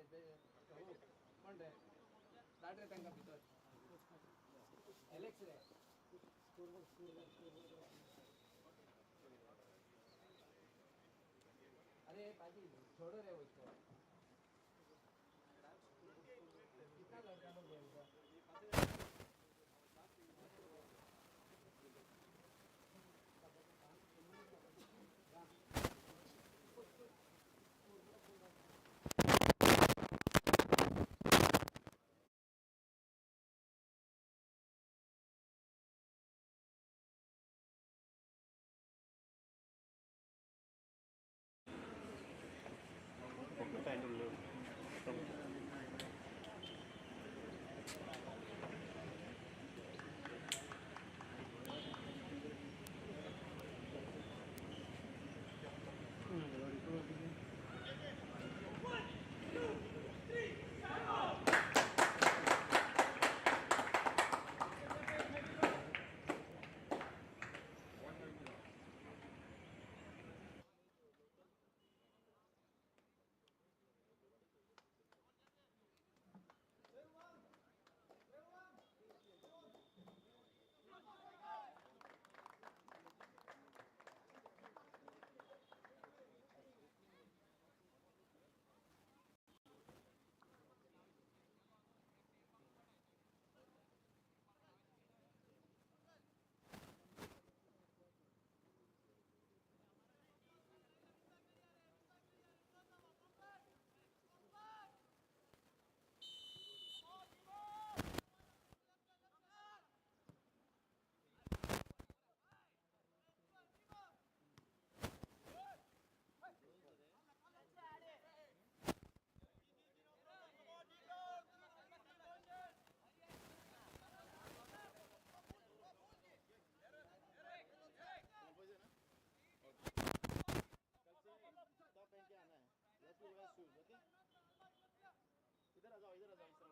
कोण रे धाड रे तांकां भितर एलेक्स रे अरे पाजी छोड़ो रे उसको कितना लड़का लोग है उधर इधर आ जाओ इस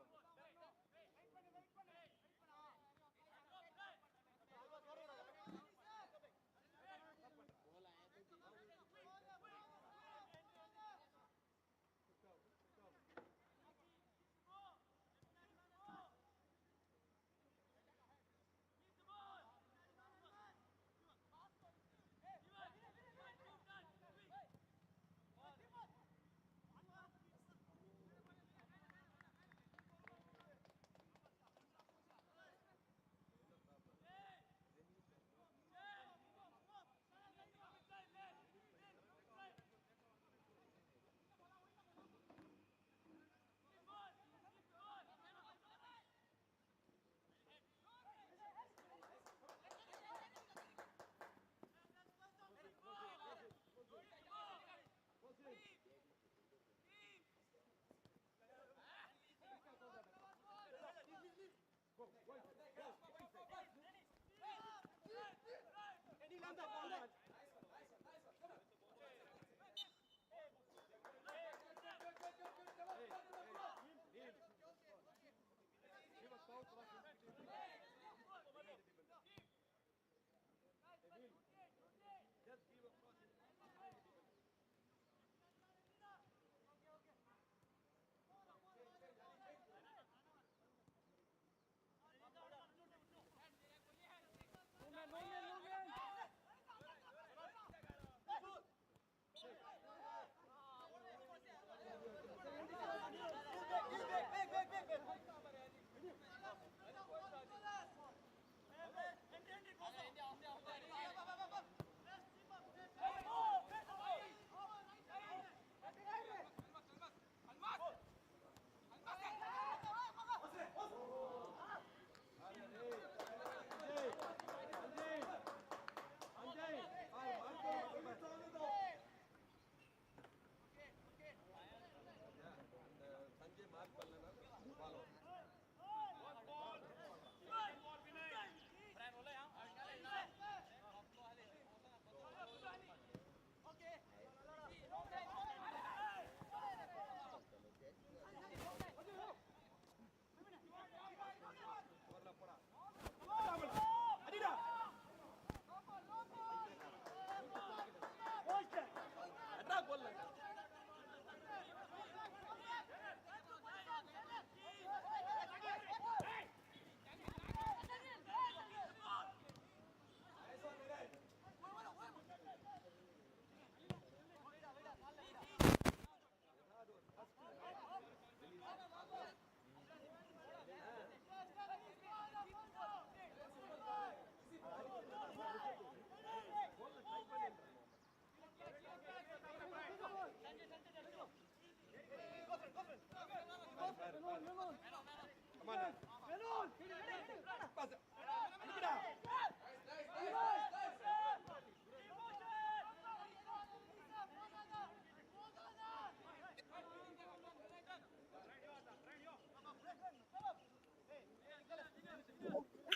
तरफ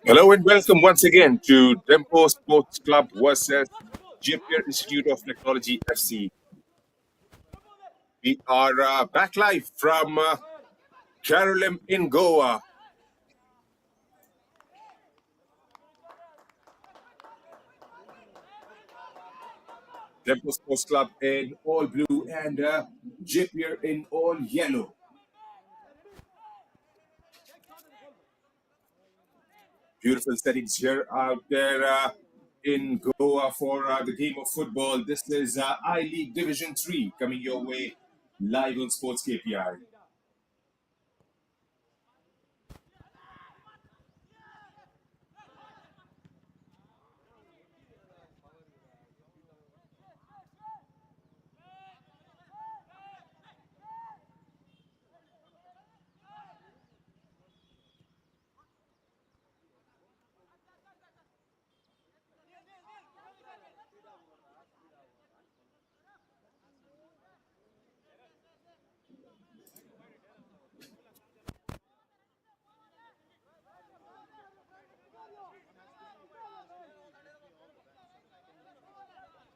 Hello and welcome once again to Dempo Sports Club versus Jeppiar Institute of Technology FC. We are back live from Carolim in Goa. Dempo Sports Club in all blue and Jeppiar in all yellow. Beautiful settings here out there in Goa for the game of football. This is I-League Division 3 coming your way live on Sports KPI.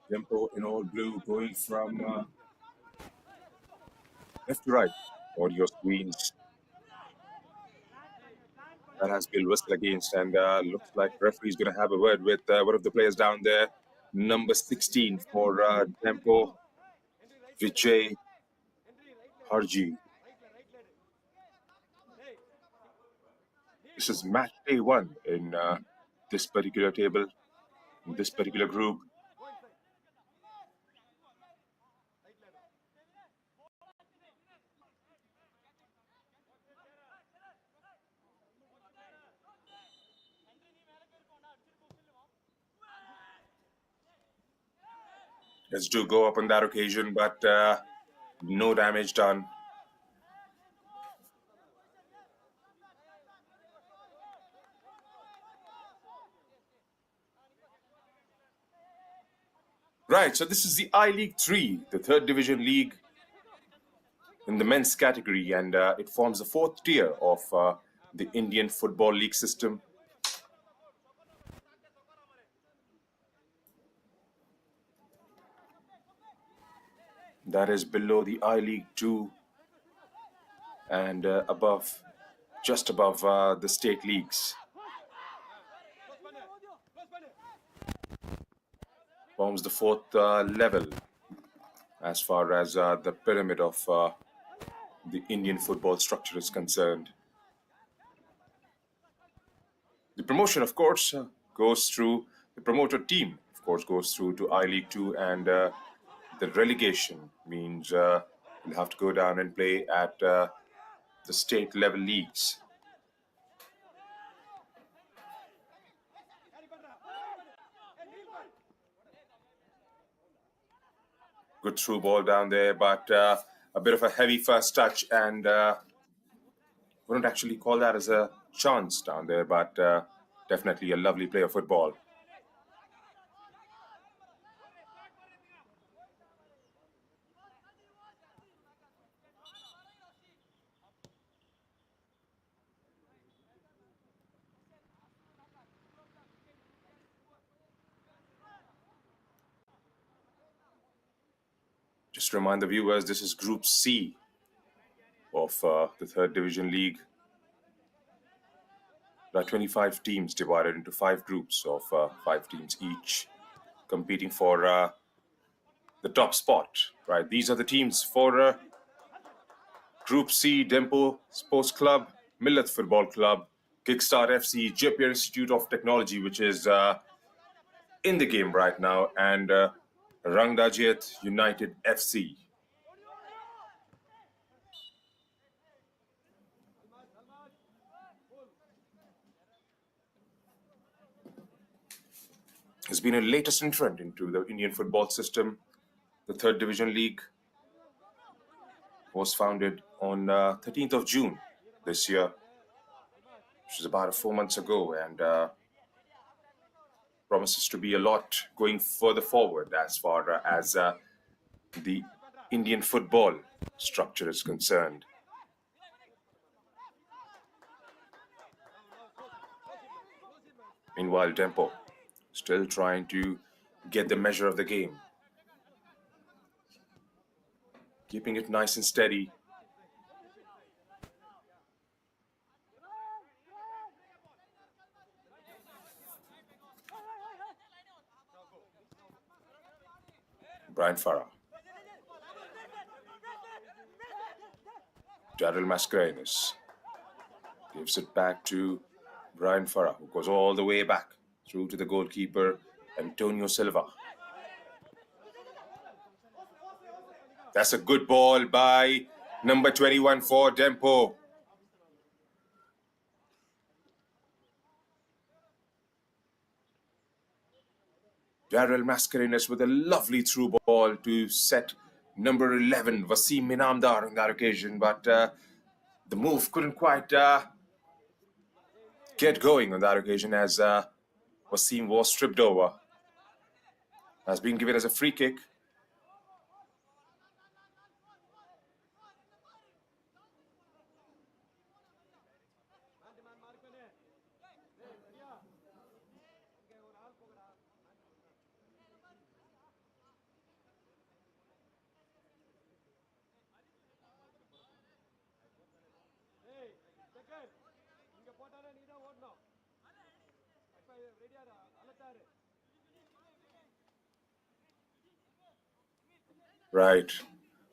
Dempo in all blue going from left to right. Audio screens that has been whistled against, and looks like referee's going to have a word with one of the players down there, number 16 for Dempo, Vijay Harji. This is match day 1 in this particular table, in this particular group. Let's do go up on that occasion, but no damage done. Right, so this is the I-League 3, the third division league in the men's category, and it forms the fourth tier of the Indian Football League system. That is below the I-League 2 and above, just above the state leagues. Forms the fourth level as far as the pyramid of the Indian football structure is concerned. The promotion, of course, goes through the promoter team, of course, goes through to I-League 2, and the relegation means you'll have to go down and play at the state level leagues. Good through ball down there, but a bit of a heavy first touch, and wouldn't actually call that as a chance down there, but definitely a lovely play of football. Just to remind the viewers, this is Group C of the third division league. There are 25 teams divided into 5 groups of 5 teams each, competing for the top spot. Right, these are the teams for Group C: Dempo Sports Club, Millet Football Club, Kickstart FC, Jeppiar Institute of Technology, which is in the game right now, and Rangdajiet United FC. Has been a latest entrant into the Indian football system. The third division league was founded on 13th of June this year. which was about 4 months ago, and promises to be a lot going further forward as far as the Indian football structure is concerned. Meanwhile, Dempo still trying to get the measure of the game. Keeping it nice and steady. Brian Farah. Daryl Mascarenhas gives it back to Brian Farah, who goes all the way back through to the goalkeeper, Antonio Silva. That's a good ball by number 21 for Dempo. Daryl Mascarenhas with a lovely through ball to set number 11, Wasim Minamdar, on that occasion, but the move couldn't quite get going on that occasion as Wasim was stripped over. Has been given as a free kick. Right.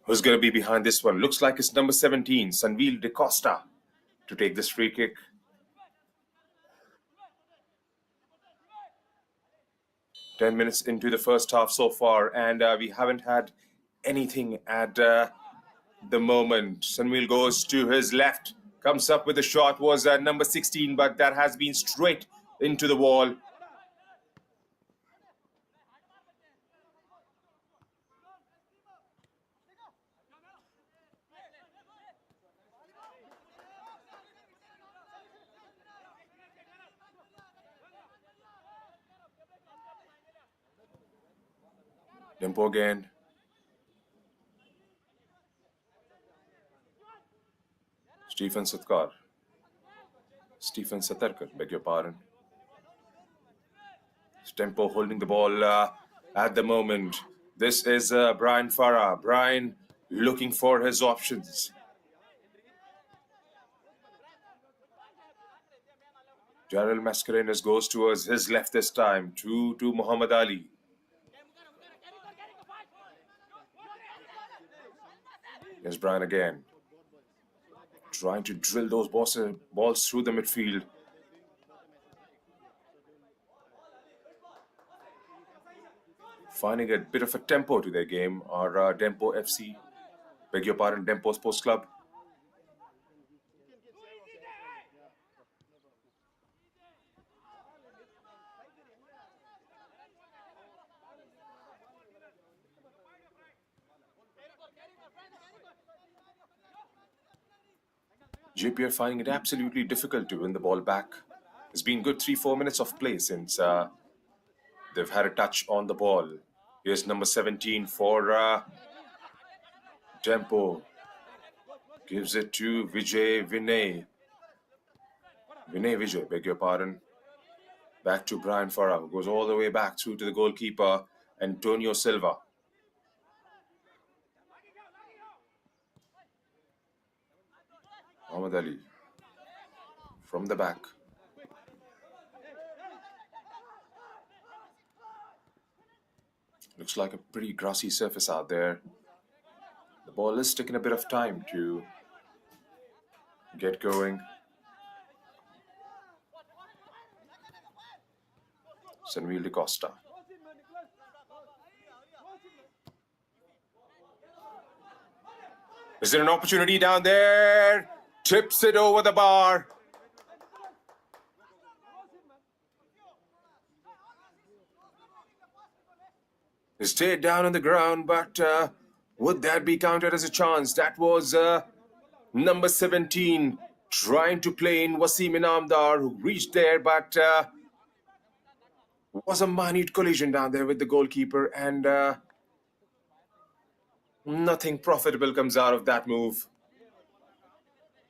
Who's going to be behind this one? Looks like it's number 17, Sanvil De Costa, to take this free kick. 10 minutes into the first half so far, and we haven't had anything at the moment. Sanvil goes to his left, comes up with a shot, was number 16, but that has been straight into the wall. Dempo again. Stephen Satarkar, beg your pardon. Dempo holding the ball at the moment. This is Brian Farah. Brian looking for his options. Daryl Mascarenhas goes towards his left this time to Muhammad Ali. Here's Brian again. Trying to drill those balls through the midfield. Finding a bit of a tempo to their game are Dempo FC. Beg your pardon, Dempo Sports Club. Jeppiar finding it absolutely difficult to win the ball back. It's been good 3-4 minutes of play since they've had a touch on the ball. Here's number 17 for Dempo. Gives it to Vinay Vijay, beg your pardon. Back to Brian Farah, who goes all the way back through to the goalkeeper, Antonio Silva. Muhammad Ali from the back. Looks like a pretty grassy surface out there. The ball is taking a bit of time to get going. Sanvil De Costa. Is there an opportunity down there? Tips it over the bar. He stayed down on the ground, but would that be counted as a chance? That was number 17, Trying to play in Wasim Inamdar, who reached there, but was a minute collision down there with the goalkeeper, and nothing profitable comes out of that move.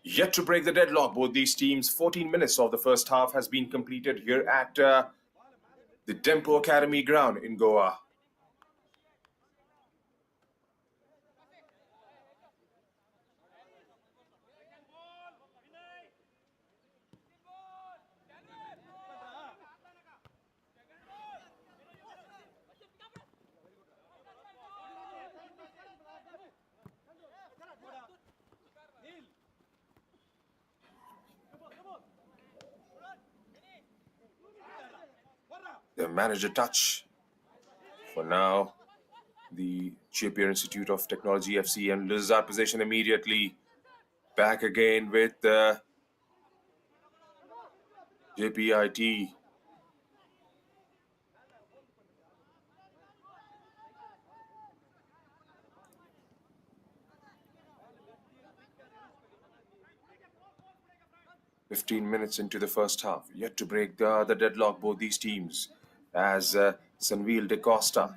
Yet to break the deadlock, both these teams. 14 minutes of the first half has been completed here at the Dempo Academy ground in Goa. They managed a touch. For now, the Jeppiar Institute of Technology FC and loses our possession immediately. Back again with JPIT. "15 minutes into the first half, yet to break the deadlock, both these teams, as Sanvil de Costa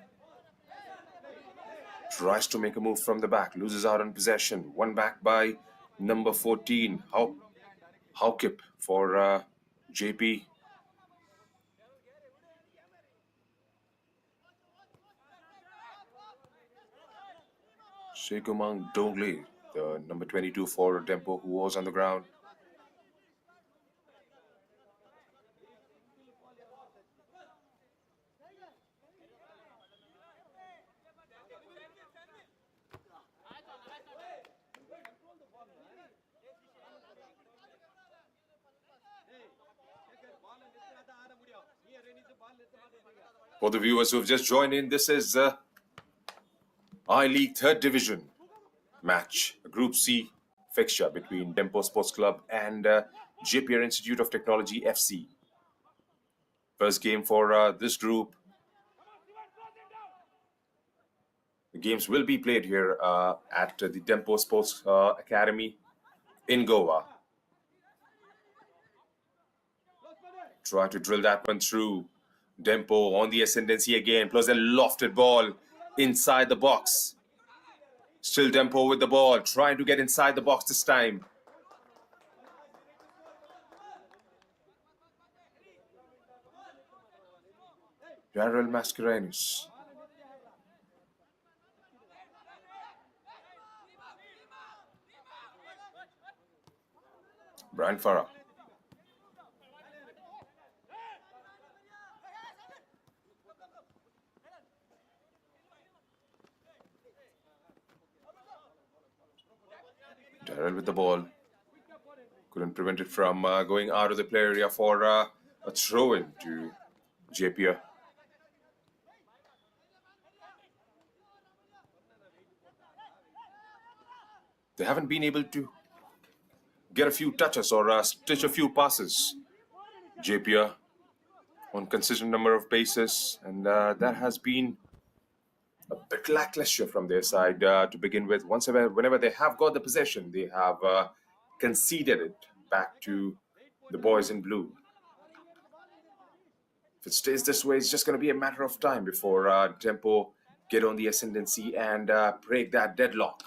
tries to make a move from the back, loses out on possession. One back by number 14, Haukip for JP. Sekumang Dongle, the number 22 for Dempo, who was on the ground. For the viewers who have just joined in, this is I-League 3rd Division match, a Group C fixture between Dempo Sports Club and Jeppiar Institute of Technology FC. First game for this group. The games will be played here at the Dempo Sports Academy in Goa. Try to drill that one through. Dempo on the ascendancy again, plus a lofted ball inside the box. Still Dempo with the ball, trying to get inside the box this time. Daryl Mascarenas. Brian Farah. Daryl with the ball. Couldn't prevent it from going out of the play area for a throw-in to Jeppiar. They haven't been able to get a few touches or stitch a few passes. Jeppiar on consistent number of paces, and that has been a bit lackluster from their side to begin with. Whenever they have got the possession, they have conceded it back to the boys in blue. If it stays this way, it's just going to be a matter of time before Dempo get on the ascendancy and break that deadlock.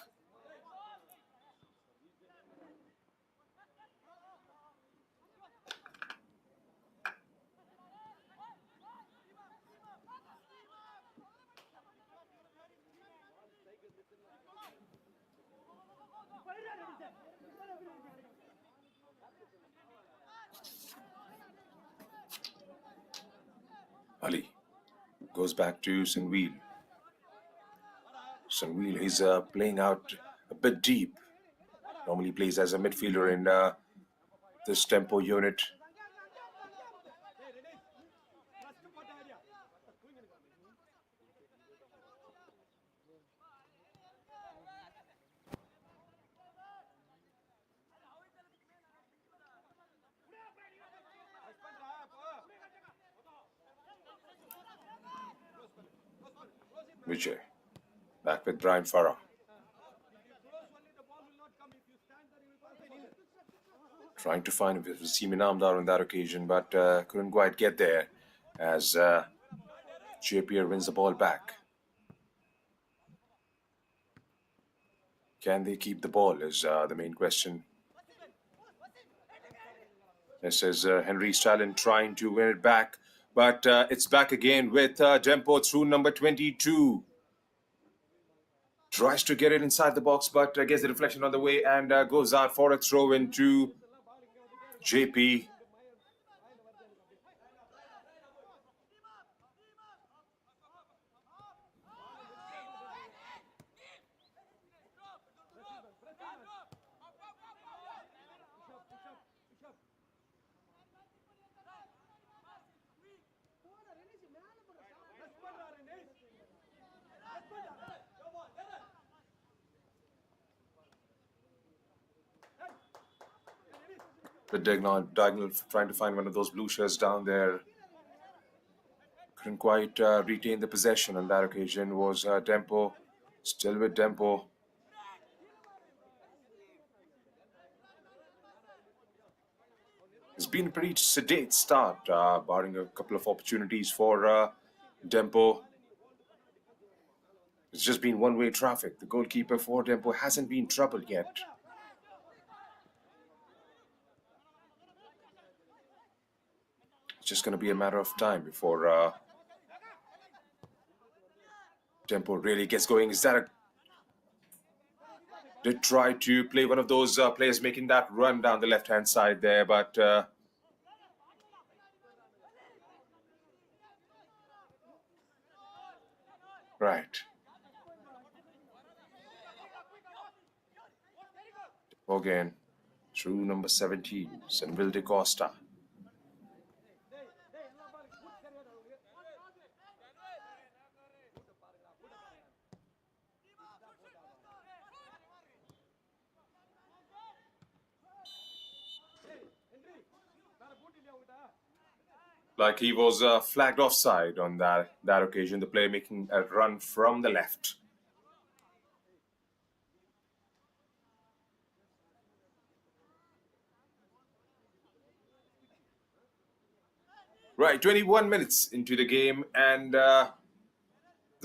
Ali goes back to Sanvil. Sanvil is playing out a bit deep. Normally plays as a midfielder in this Dempo unit. Vijay. Back with Brian Farah. Trying to find Wasim Inamdar on that occasion, but couldn't quite get there as Jeppiar wins the ball back. Can they keep the ball is the main question. This is Henry Stalin trying to win it back, but it's back again with Dempo through number 22. Tries to get it inside the box, but gets the deflection on the way and goes out for a throw into JP. The diagonal trying to find one of those blue shirts down there. Couldn't quite retain the possession on that occasion was Dempo. Still with Dempo. It's been a pretty sedate start, barring a couple of opportunities for Dempo. It's just been one-way traffic. The goalkeeper for Dempo hasn't been troubled yet. It's just going to be a matter of time before Dempo really gets going. Is that a... Did try to play one of those players making that run down the left-hand side there, but... Right. Again, through number 17, Sanvil de Costa. Like he was flagged offside on that occasion, the player making a run from the left. Right, 21 minutes into the game, and the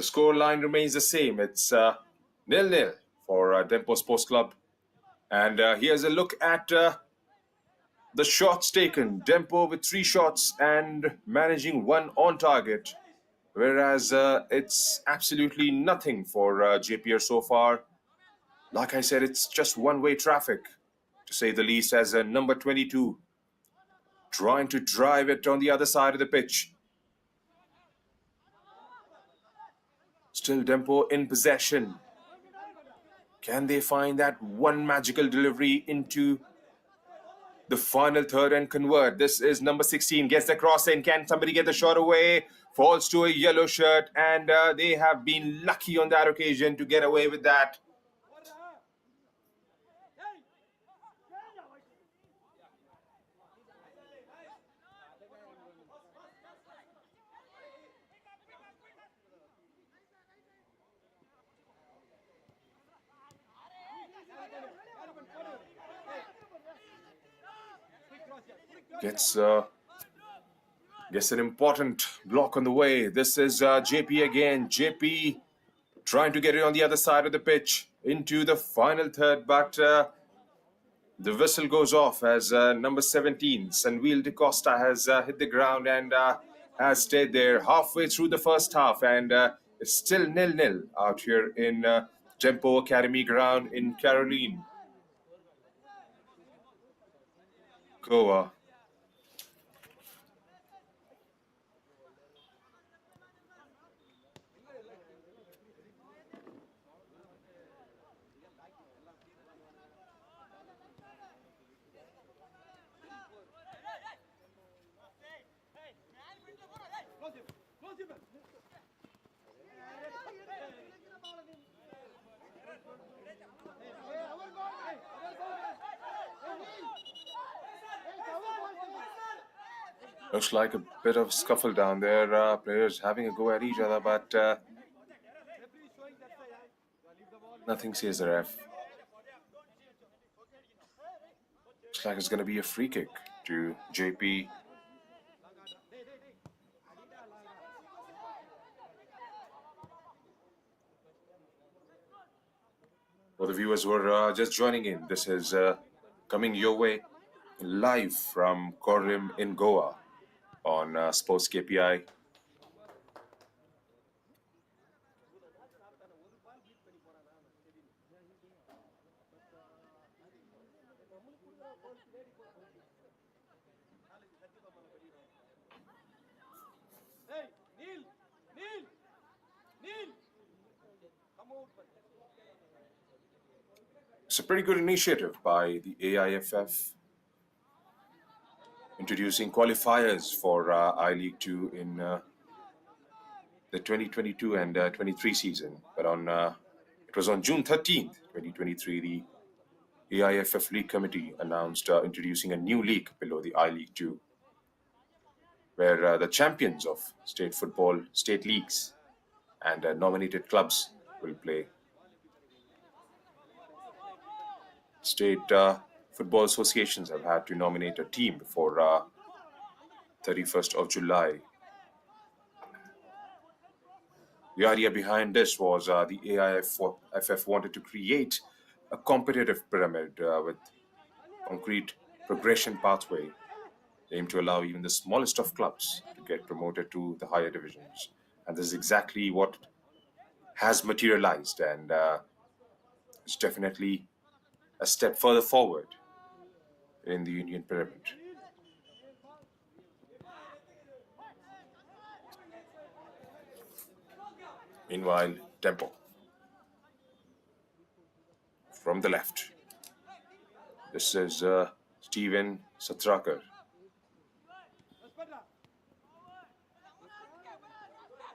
score line remains the same. It's 0-0 for Dempo Sports Club. And here's a look at the shots taken. Dempo with 3 shots and managing 1 on target, whereas it's absolutely nothing for Jeppiar so far. Like I said, it's just one-way traffic, to say the least, as a number 22 trying to drive it on the other side of the pitch. Still Dempo in possession. Can they find that one magical delivery into the final third and convert? This is number 16, gets the cross in. Can somebody get the shot away? Falls to a yellow shirt, and they have been lucky on that occasion to get away with that. Gets an important block on the way. This is JP again. JP trying to get it on the other side of the pitch into the final third, but the whistle goes off as number 17, Sanvil de Costa, has hit the ground and has stayed there halfway through the first half, and it's still 0-0 out here in Dempo Academy ground in Caroline, Goa. Looks like a bit of scuffle down there. Players having a go at each other, but nothing says the ref. Looks like it's going to be a free kick to JP. For the viewers who are just joining in, this is coming your way live from Korim in Goa on Sports KPI. It's a pretty good initiative by the AIFF, introducing qualifiers for I-League 2 in the 2022 and 23 season. But it was on June 13th, 2023, the AIFF League Committee announced introducing a new league below the I-League 2, where the champions of state football, state leagues, and nominated clubs will play. State football associations have had to nominate a team before 31st of July. The idea behind this was the AIFF wanted to create a competitive pyramid with concrete progression pathway, aimed to allow even the smallest of clubs to get promoted to the higher divisions. And this is exactly what has materialized, and it's definitely a step further forward in the Union pyramid. Meanwhile, Dempo from the left. This is Steven Satrakar.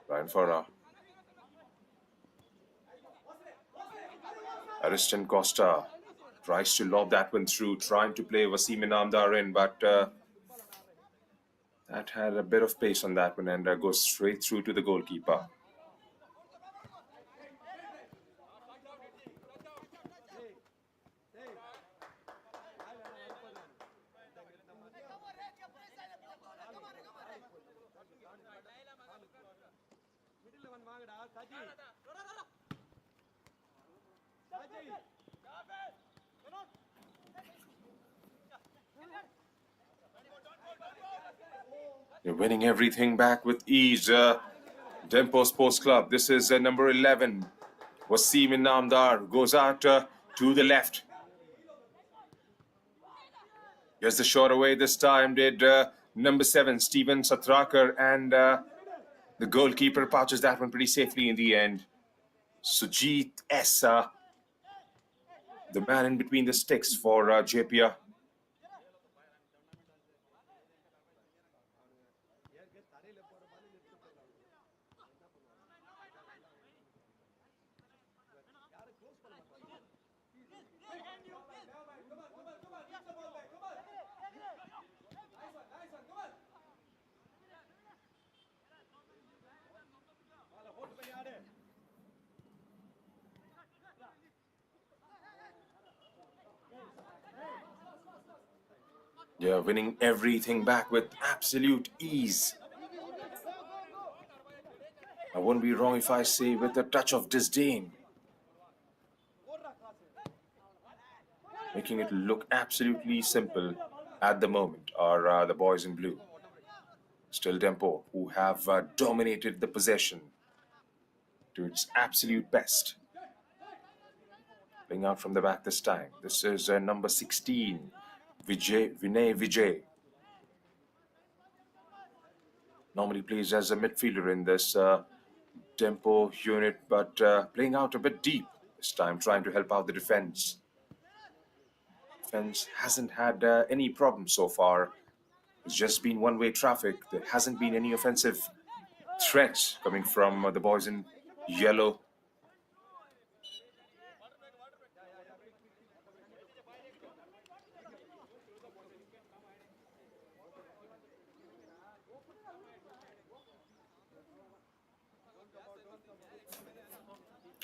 Ryan Farah. Ariston Costa tries to lob that one through, trying to play Wasim Inamdar in, but that had a bit of pace on that one and goes straight through to the goalkeeper. You're winning everything back with ease. Dempo Sports Club. This is number 11. Wasim Inamdar goes out to the left. Here's the shot away this time. Did number 7, Steven Satrakar, and the goalkeeper pouches that one pretty safely in the end. Sujit Essa, the man in between the sticks for Jeppiar. Yeah, winning everything back with absolute ease. I wouldn't be wrong if I say with a touch of disdain. Making it look absolutely simple at the moment are the boys in blue. Still Dempo, who have dominated the possession to its absolute best. Playing out from the back this time. This is number 16, Vinay Vijay. Normally plays as a midfielder in this Dempo unit, but playing out a bit deep this time, trying to help out the defense. Defense hasn't had any problems so far. It's just been one-way traffic. There hasn't been any offensive threats coming from the boys in yellow.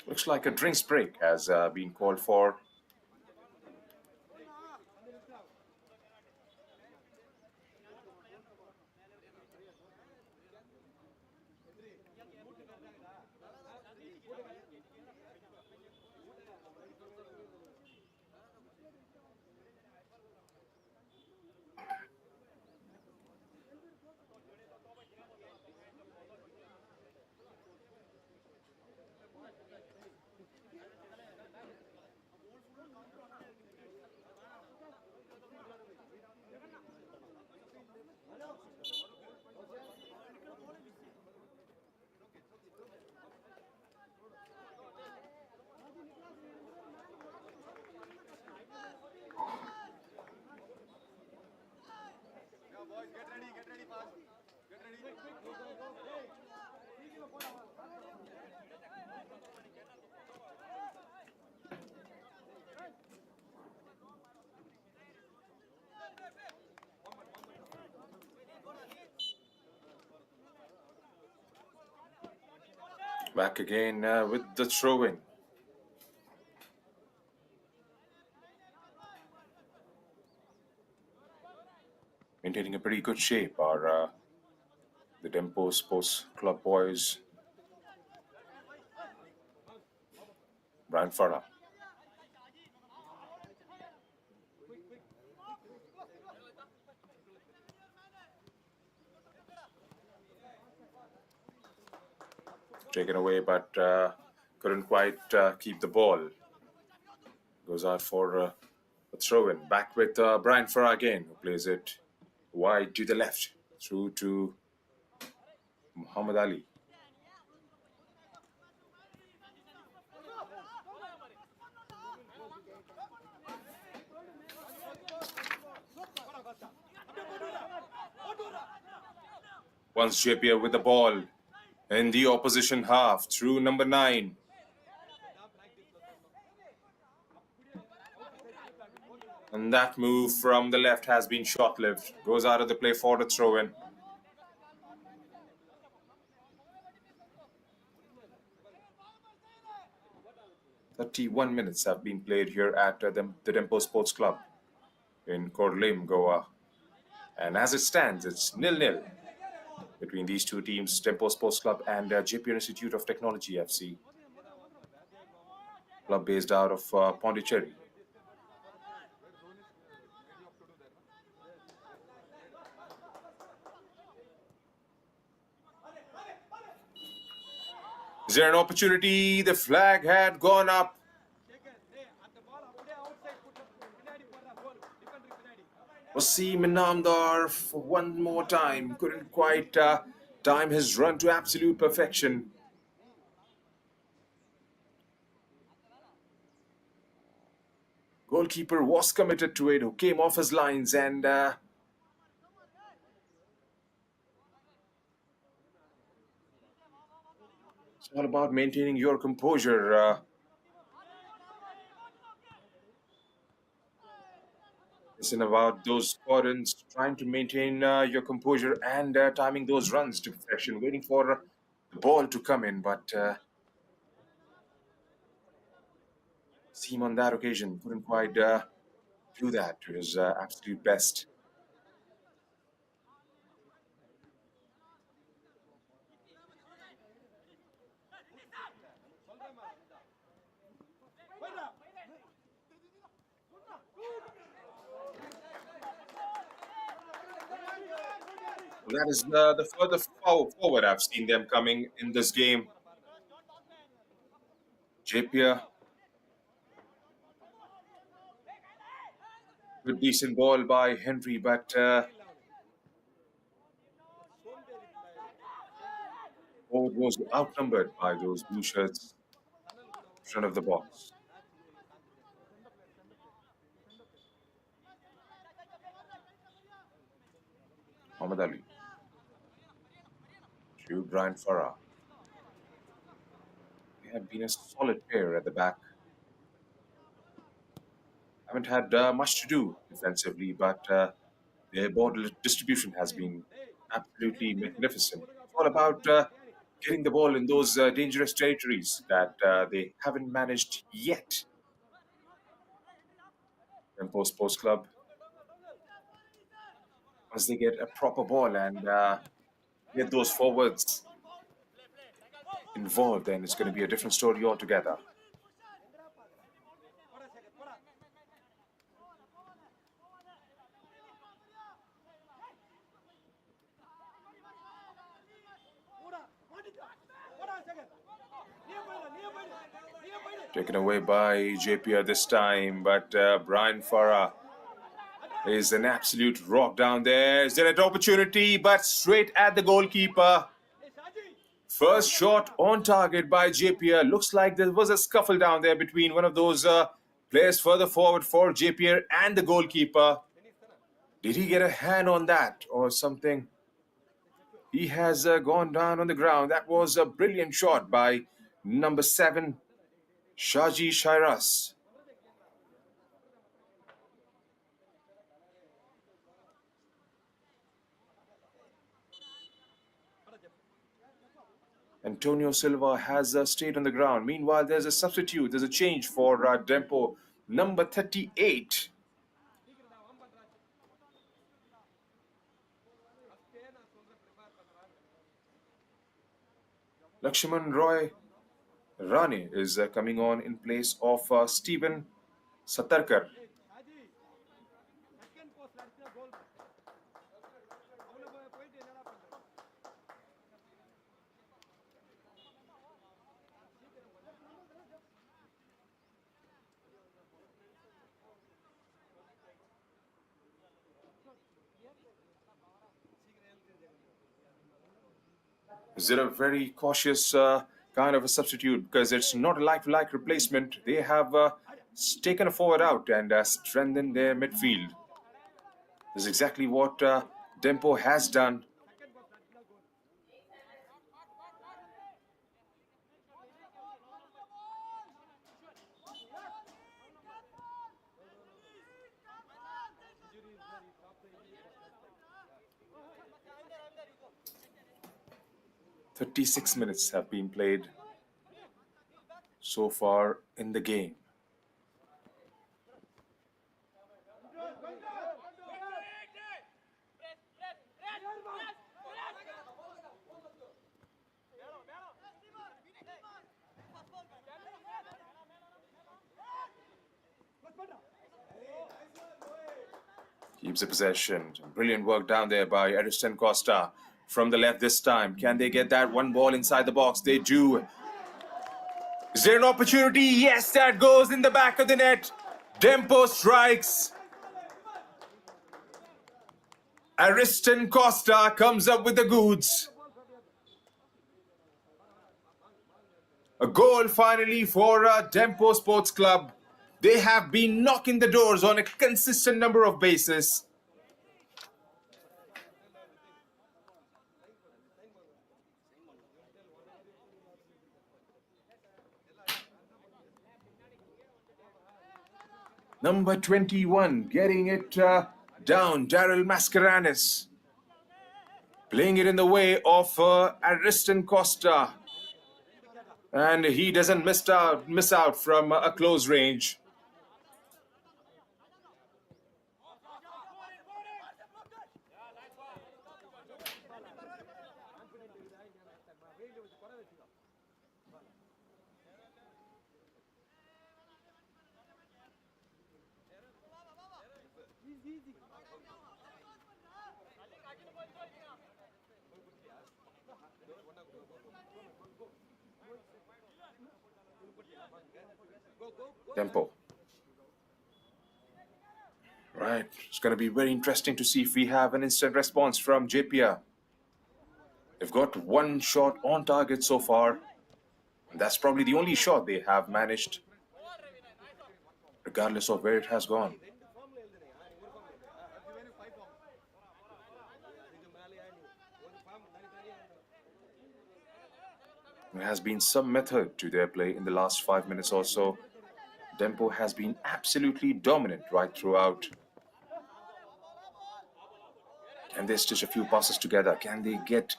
Looks like a drinks break has been called for. Back again with the throw-in. Maintaining a pretty good shape are the Dempo Sports Club boys. Brian Farah. Taken away, but couldn't quite keep the ball. Goes out for a throw-in. Back with Brian Farah again, who plays it wide to the left, through to Muhammad Ali. Once Jeppiar with the ball in the opposition half through number 9. And that move from the left has been short-lived. Goes out of the play for the throw-in. "31 minutes have been played here at the Dempo Sports Club in Korlim, Goa. And as it stands, it's 0-0 between these two teams, Dempo Sports Club and Jeppiar Institute of Technology FC. Club based out of Pondicherry. Is there an opportunity? The flag had gone up. Wasim Inamdar for one more time. Couldn't quite time his run to absolute perfection. Goalkeeper was committed to it, who came off his lines, and it's all about maintaining your composure. Listen about those squadrons trying to maintain your composure and timing those runs to perfection, waiting for the ball to come in. But Seam on that occasion couldn't quite do that to his absolute best. That is the further forward I've seen them coming in this game. Jeppiar, good decent ball by Henry, but forward was outnumbered by those blue shirts in front of the box. Muhammad Ali to Brian Farah. They have been a solid pair at the back. Haven't had much to do defensively, but their ball distribution has been absolutely magnificent. It's all about getting the ball in those dangerous territories that they haven't managed yet. Dempo Sports Club, once they get a proper ball and get those forwards involved, then it's going to be a different story altogether. Taken away by Jeppiar this time, but Brian Farah is an absolute rock down there. Is there an opportunity, but straight at the goalkeeper. First shot on target by Jeppiar. Looks like there was a scuffle down there between one of those players further forward for Jeppiar and the goalkeeper. Did he get a hand on that or something? He has gone down on the ground. That was a brilliant shot by number 7, Shaji Shairas. Antonio Silva has stayed on the ground. Meanwhile, there's a substitute. There's a change for Dempo, number 38. Lakshman Roy Rane is coming on in place of Stephen Satarkar. Is it a very cautious kind of a substitute, because it's not a like-for-like replacement? They have taken a forward out and strengthened their midfield. This is exactly what Dempo has done. "36 minutes have been played so far in the game." Keeps the possession. Brilliant work down there by Ariston Costa. From the left this time. Can they get that one ball inside the box? They do. Is there an opportunity? Yes, that goes in the back of the net. Dempo strikes. Ariston Costa comes up with the goods. A goal finally for Dempo Sports Club. They have been knocking the doors on a consistent number of bases. Number 21 getting it down, Daryl Mascarenas. Playing it in the way of Ariston Costa. And he doesn't miss out from a close range. Dempo. Right, it's going to be very interesting to see if we have an instant response from Jeppiar. They've got one shot on target so far. And that's probably the only shot they have managed, regardless of where it has gone. There has been some method to their play in the last 5 minutes or so. Dempo has been absolutely dominant right throughout. Can they stitch a few passes together? Can they get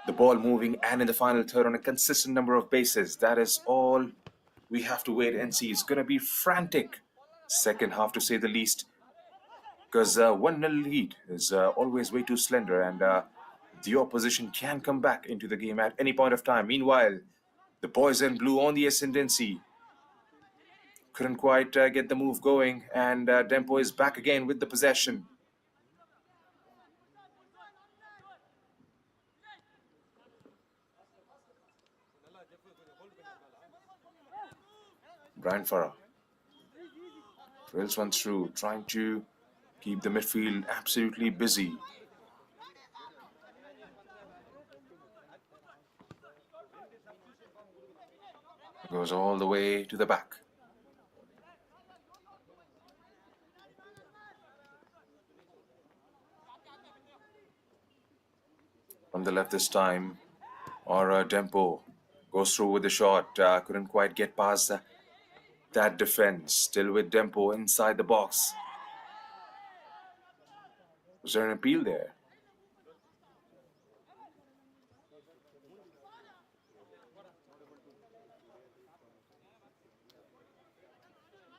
the ball moving and in the final third on a consistent number of bases? That is all we have to wait and see. It's going to be frantic second half, to say the least, because 1-0 lead is always way too slender, and the opposition can come back into the game at any point of time. Meanwhile, The boys in blue on the ascendancy. Couldn't quite get the move going, and Dempo is back again with the possession. Brian Farah drills one through, trying to keep the midfield absolutely busy. Goes all the way to the back. From the left this time, or Dempo goes through with the shot. Couldn't quite get past that defense. Still with Dempo inside the box. Was there an appeal there?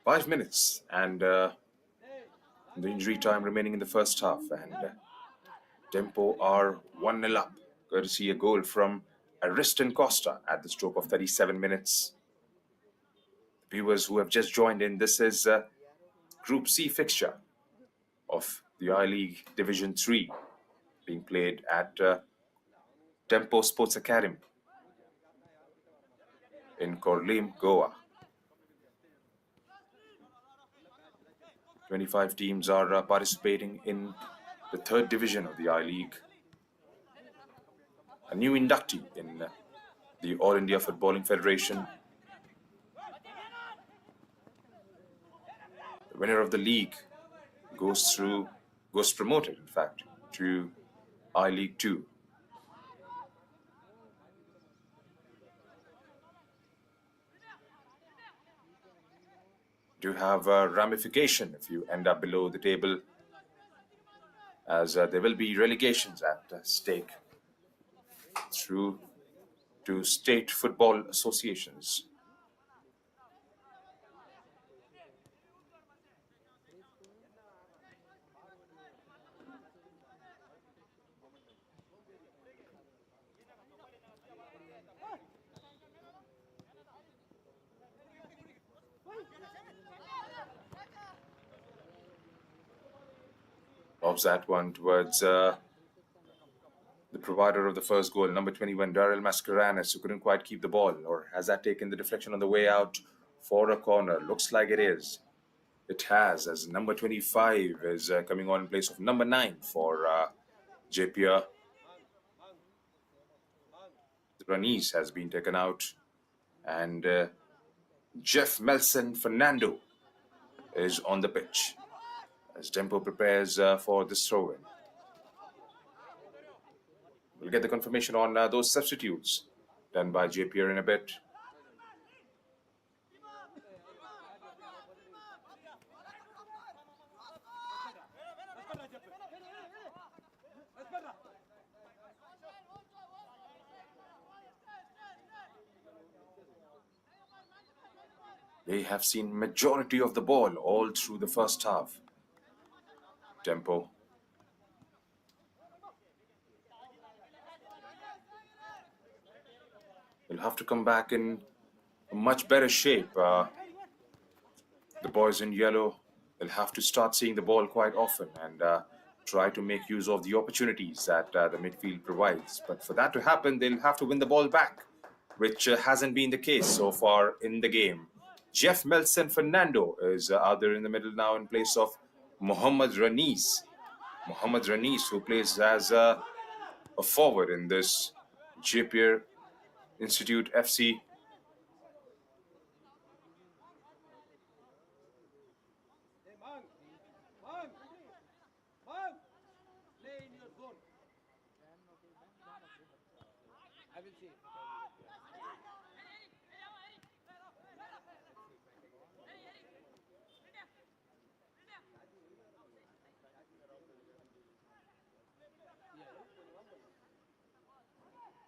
Five minutes and the injury time remaining in the first half, and Dempo are 1-0 up, courtesy a goal from Ariston Costa at the stroke of 37 minutes. Viewers who have just joined in, this is Group C fixture of the I-League Division 3 being played at Dempo Sports Academy in Korlim, Goa. 25 teams are participating in the third division of the I-League. A new inductee in the All India Footballing Federation. The winner of the league goes promoted, in fact, to I-League 2. Do have a ramification if you end up below the table, as there will be relegations at stake through to state football associations. Lobs that one towards the provider of the first goal, number 21, Daryl Mascarenas, who couldn't quite keep the ball. Or has that taken the deflection on the way out for a corner? Looks like it is. It has, as number 25 is coming on in place of number 9 for Jeppiar. Ranis has been taken out, and Jeff Melson Fernando is on the pitch as Dempo prepares for this throw-in. We'll get the confirmation on those substitutes done by Jeppiar in a bit. They have seen majority of the ball all through the first half. Dempo. They'll have to come back in a much better shape. The boys in yellow, they'll have to start seeing the ball quite often and try to make use of the opportunities that the midfield provides. But for that to happen, they'll have to win the ball back, which hasn't been the case so far in the game. Jeff Melson Fernando is out there in the middle now in place of Mohammad Ranis. Mohammad Ranis, who plays as a forward in this Jeppiar Institute FC.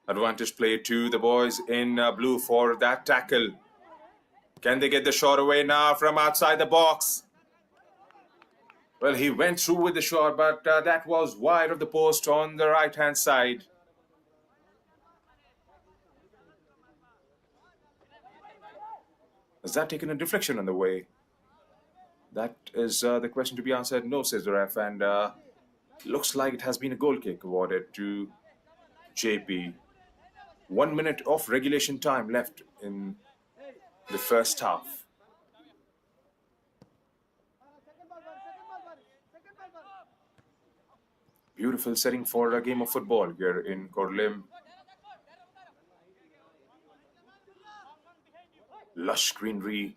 Advantage play to the boys in blue for that tackle. Can they get the shot away now from outside the box? Well, he went through with the shot, but that was wide of the post on the right-hand side. Was that taken a deflection on the way? That is the question to be answered. No, says the ref, and looks like it has been a goal kick awarded to JP. 1 minute of regulation time left in the first half. Beautiful setting for a game of football here in Korlim. Lush greenery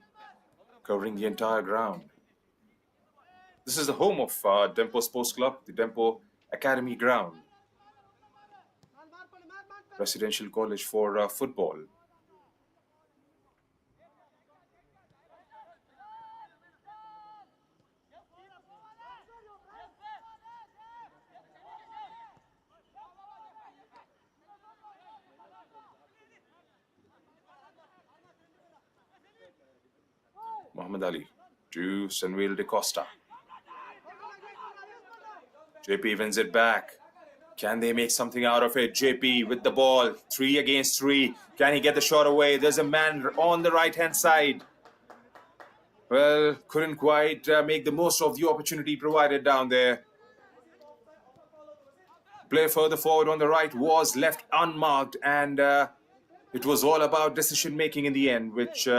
covering the entire ground. This is the home of Dempo Sports Club, the Dempo Academy ground. Residential college for football. Muhammad Ali to Samuel De Costa. JP wins it back. Can they make something out of it? JP with the ball, 3 against 3. Can he get the shot away? There's a man on the right-hand side. Well, couldn't quite make the most of the opportunity provided down there. Play further forward on the right was left unmarked, and it was all about decision-making in the end, which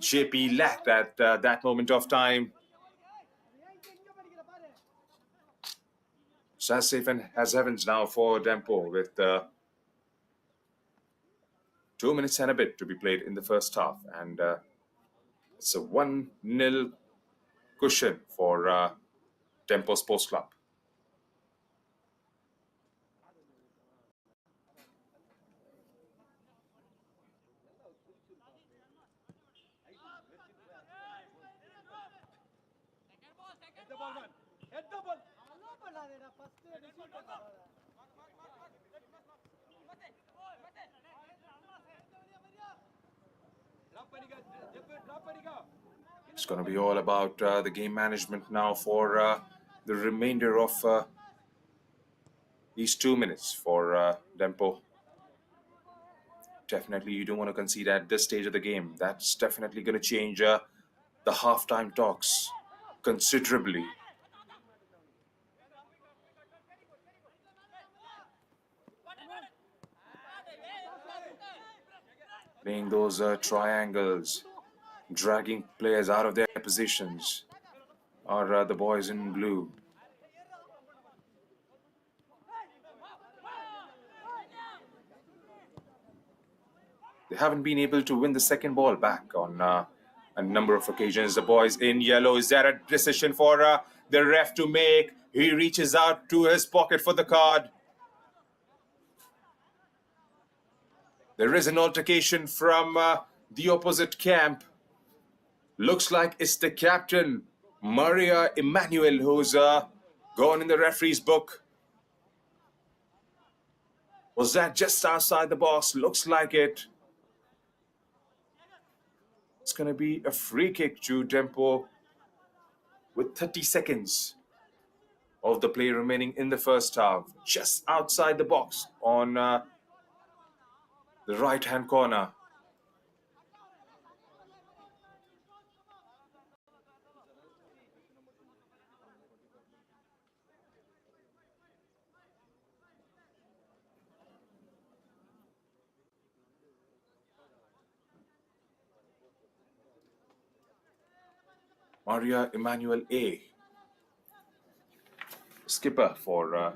JP lacked at that moment of time. So as safe and as heavens now for Dempo with 2 minutes and a bit to be played in the first half, and it's a 1-0 cushion for Dempo Sports Club. It's going to be all about the game management now for the remainder of these 2 minutes for Dempo. Definitely, you don't want to concede at this stage of the game. That's definitely going to change the halftime talks considerably. Playing those triangles, dragging players out of their positions, are the boys in blue. They haven't been able to win the second ball back on a number of occasions. The boys in yellow, is that a decision for the ref to make? He reaches out to his pocket for the card. There is an altercation from the opposite camp. Looks like it's the captain, Maria Emmanuel, who's gone in the referee's book. Was that just outside the box? Looks like it. It's going to be a free kick to Dempo with 30 seconds of the play remaining in the first half. Just outside the box on the right-hand corner. Maria Emmanuel A, skipper for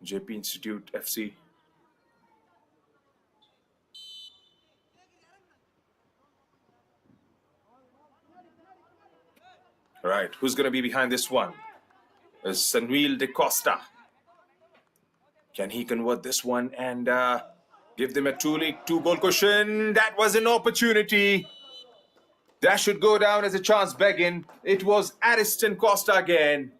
JP Institute FC. All right, who's going to be behind this one? Samuel De Costa. Can he convert this one and give them a 2-goal cushion? That was an opportunity. That should go down as a chance begging. It was Ariston Costa again.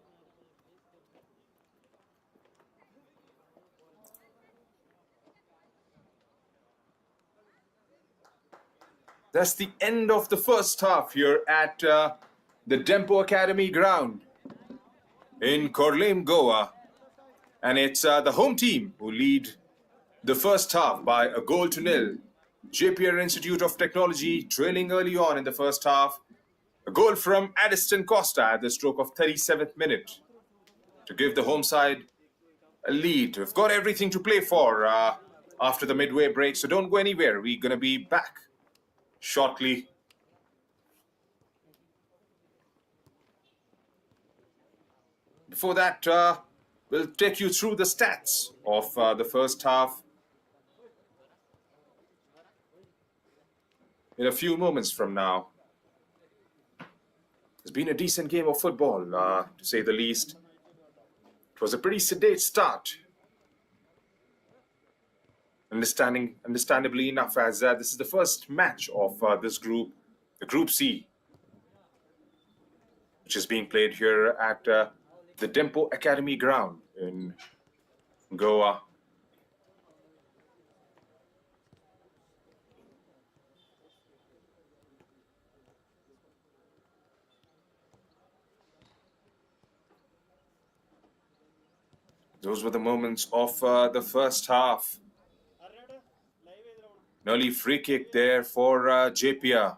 That's the end of the first half here at the Dempo Academy ground in Korlim, Goa. And it's the home team who lead the first half by a goal to nil. Jeppiar Institute of Technology trailing early on in the first half. A goal from Addiston Costa at the stroke of 37th minute to give the home side a lead. We've got everything to play for after the midway break, so don't go anywhere. We're going to be back shortly. Before that, we'll take you through the stats of the first half in a few moments from now. It's been a decent game of football, to say the least. It was a pretty sedate start. Understandably enough, as this is the first match of this group, the Group C, which is being played here at the Dempo Academy ground in Goa. Those were the moments of the first half. An early free kick there for Jeppiar.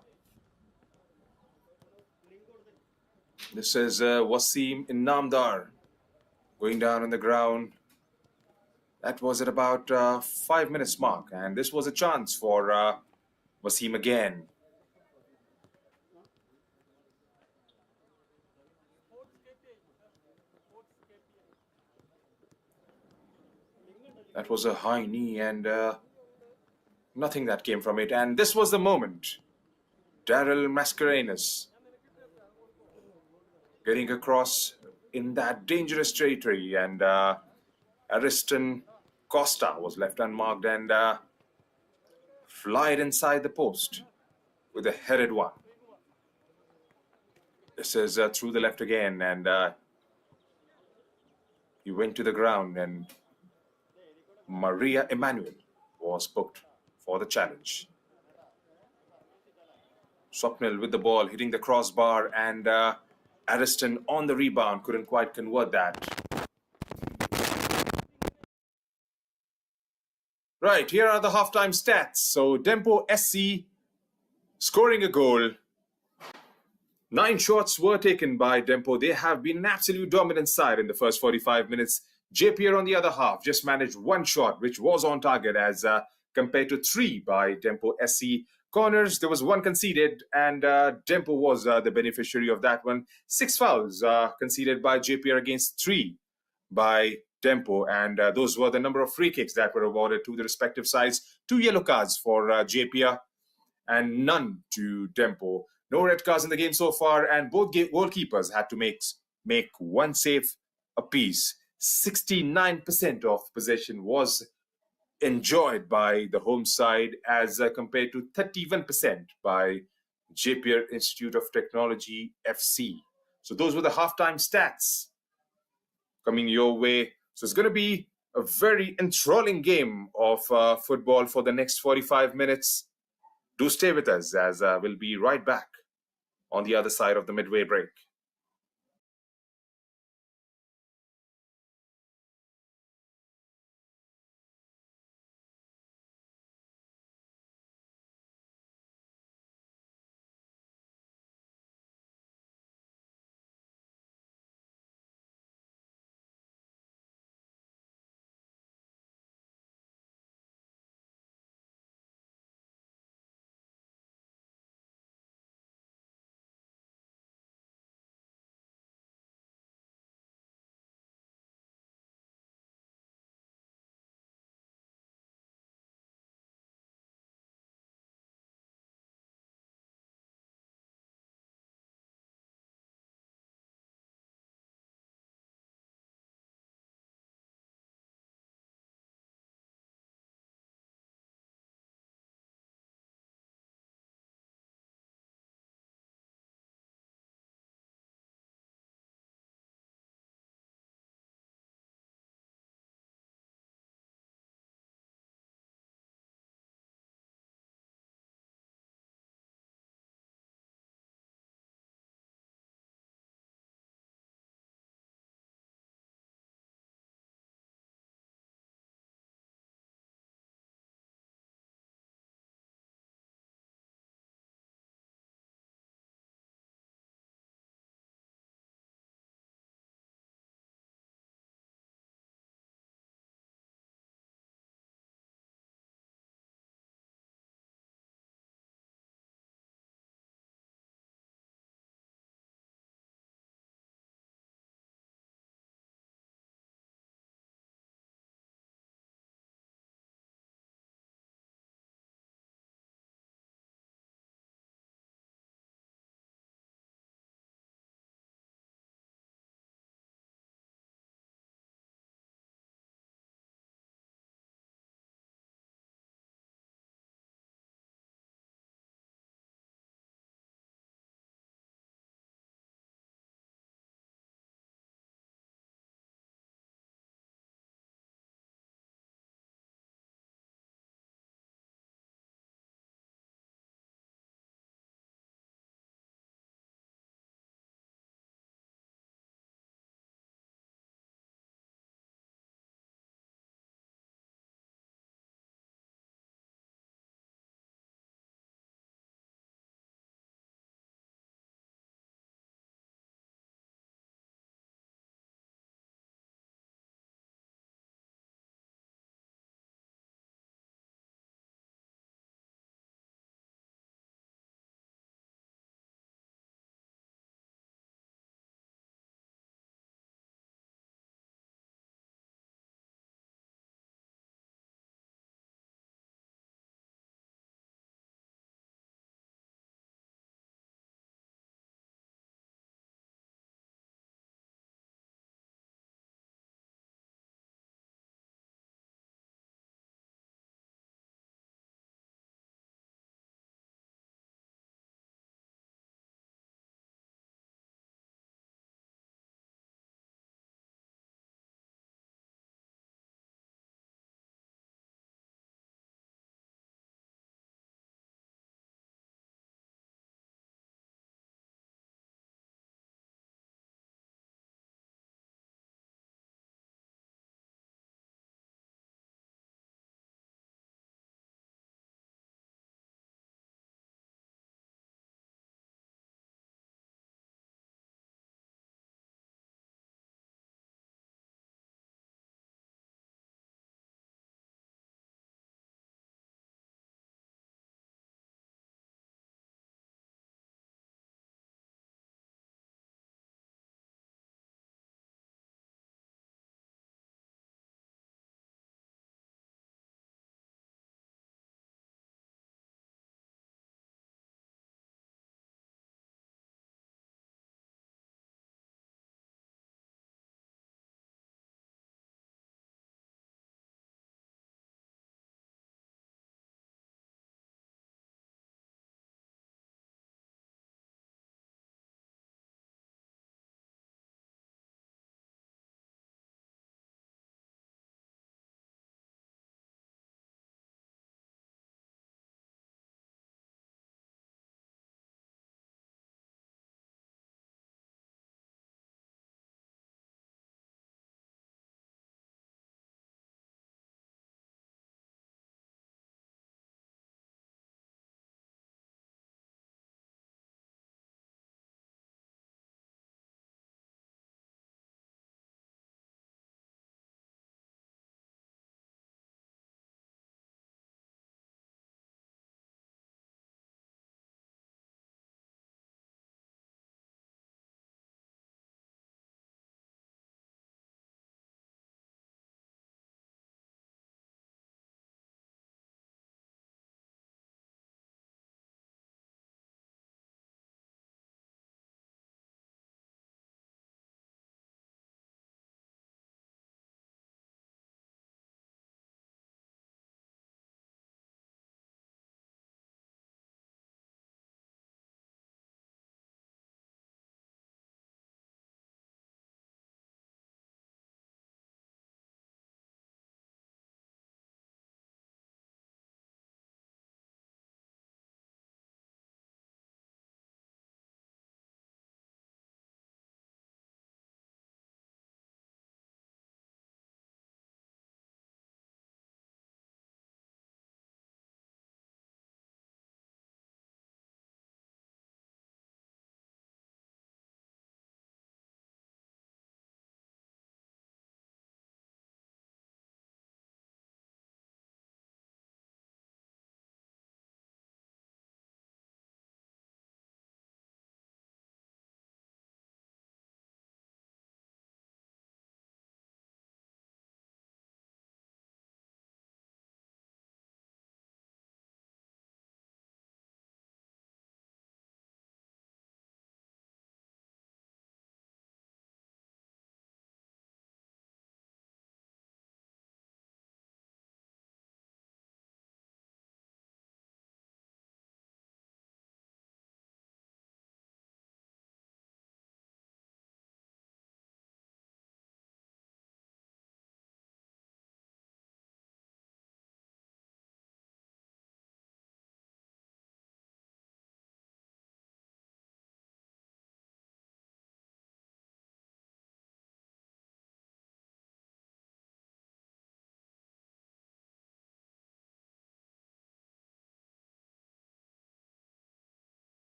This is Wasim Inamdar going down on the ground. That was at about 5 minutes mark, and this was a chance for Wasim again. That was a high knee and nothing that came from it. And this was the moment. Daryl Mascarenhas getting across in that dangerous territory, and Addiston Costa was left unmarked and flied inside the post with a headed one. This is through the left again, and he went to the ground, and Maria Emmanuel was booked for the challenge. Swapnil with the ball, hitting the crossbar, and Addiston on the rebound couldn't quite convert that. Right, here are the halftime stats. So Dempo SC scoring a goal. 9 shots were taken by Dempo. They have been an absolute dominant side in the first 45 minutes. Jeppiar, on the other half, just managed 1 shot, which was on target as compared to 3 by Dempo SC. Corners, there was 1 conceded, and Dempo was the beneficiary of that one. 6 fouls conceded by Jeppiar against 3 by Dempo, and those were the number of free kicks that were awarded to the respective sides. 2 yellow cards for Jeppiar and none to Dempo. No red cards in the game so far, and both goalkeepers had to make 1 save apiece. 69% of possession was enjoyed by the home side as compared to 31% by Jeppiar Institute of Technology FC. So those were the halftime stats coming your way. So it's going to be a very enthralling game of football for the next 45 minutes. Do stay with us as we'll be right back on the other side of the midway break.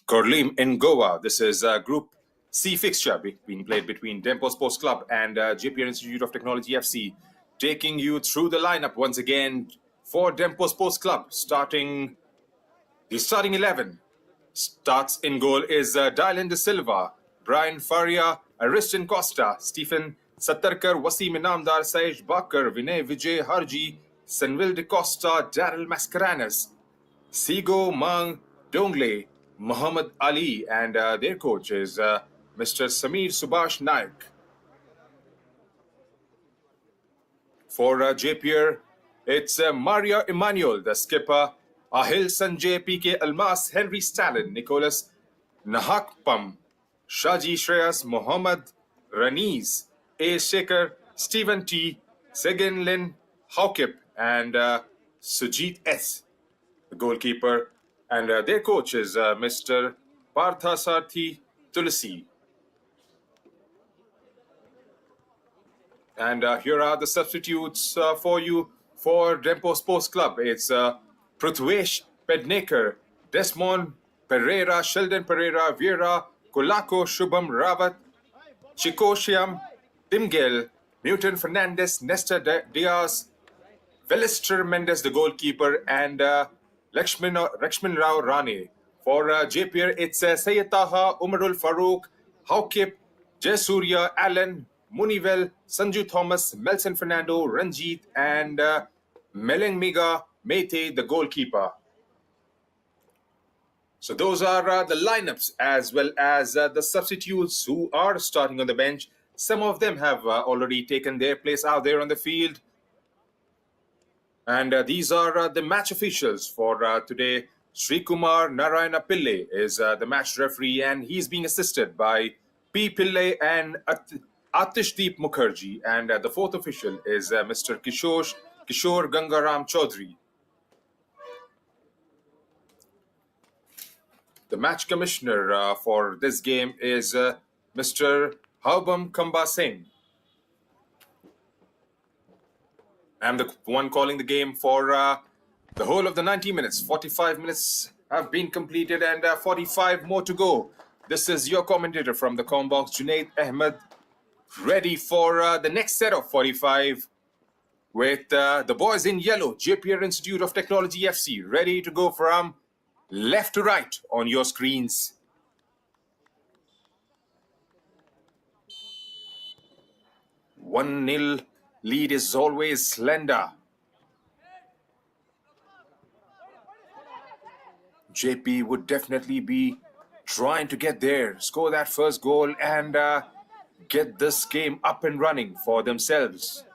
Korlim in Goa. This is Group C fixture being played between Dempo Sports Club and Jeppiar Institute of Technology FC. Taking you through the lineup once again for Dempo Sports Club. The starting 11 starts in goal is Dylan De Silva, Brian Faria, Ariston Costa, Stephen Sattarkar, Wasim Inamdar, Saish Bakar, Vinay Vijay Harji, Sanvil De Costa, Daryl Mascarenas, Sigo Mang Dongle, Muhammad Ali, and their coach is Mr. Sameer Subhash Naik. For Jeppiar, it's Maria Emmanuel, the skipper, Ahil Sanjay, PK Almas, Henry Stalin, Nicholas Nahakpam, Shaji Shreyas, Mohammad Raniz, A. Shekhar, Stephen T, Segin Lin, Haukip, and Sujit S, the goalkeeper. And their coach is Mr. Parthasarthi Tulsi. And here are the substitutes for you for Dempo Sports Club. It's Prithvesh Pednekar, Desmond Pereira, Sheldon Pereira, Vera, Kulako, Shubham Rawat, Chikoshiam, Timgel, Newton Fernandez, Nestor Diaz, Velister Mendes, the goalkeeper, and Lakshman Rao Rane. For Jeppiar, it's Sayyid Taha, Umarul Farooq, Haukip, Jayasuriya, Alan, Munivel, Sanju Thomas, Melson Fernando, Ranjit, and Melengmiga Mete, the goalkeeper. So those are the lineups as well as the substitutes who are starting on the bench. Some of them have already taken their place out there on the field. And these are the match officials for today. Sri Kumar Narayana Pillai is the match referee, and he's being assisted by P. Pillai and Atishdeep Mukherjee. And the fourth official is Mr. Kishore Gangaram Chaudhary. The match commissioner for this game is Mr. Haubam Kamba Singh. I'm the one calling the game for the whole of the 90 minutes. 45 minutes have been completed and 45 more to go. This is your commentator from the Combox, Junaid Ahmed, ready for the next set of 45 with the boys in yellow, Jeppiar Institute of Technology FC, ready to go from left to right on your screens. One nil lead is always slender. JP would definitely be trying to get there, score that first goal, and get this game up and running for themselves.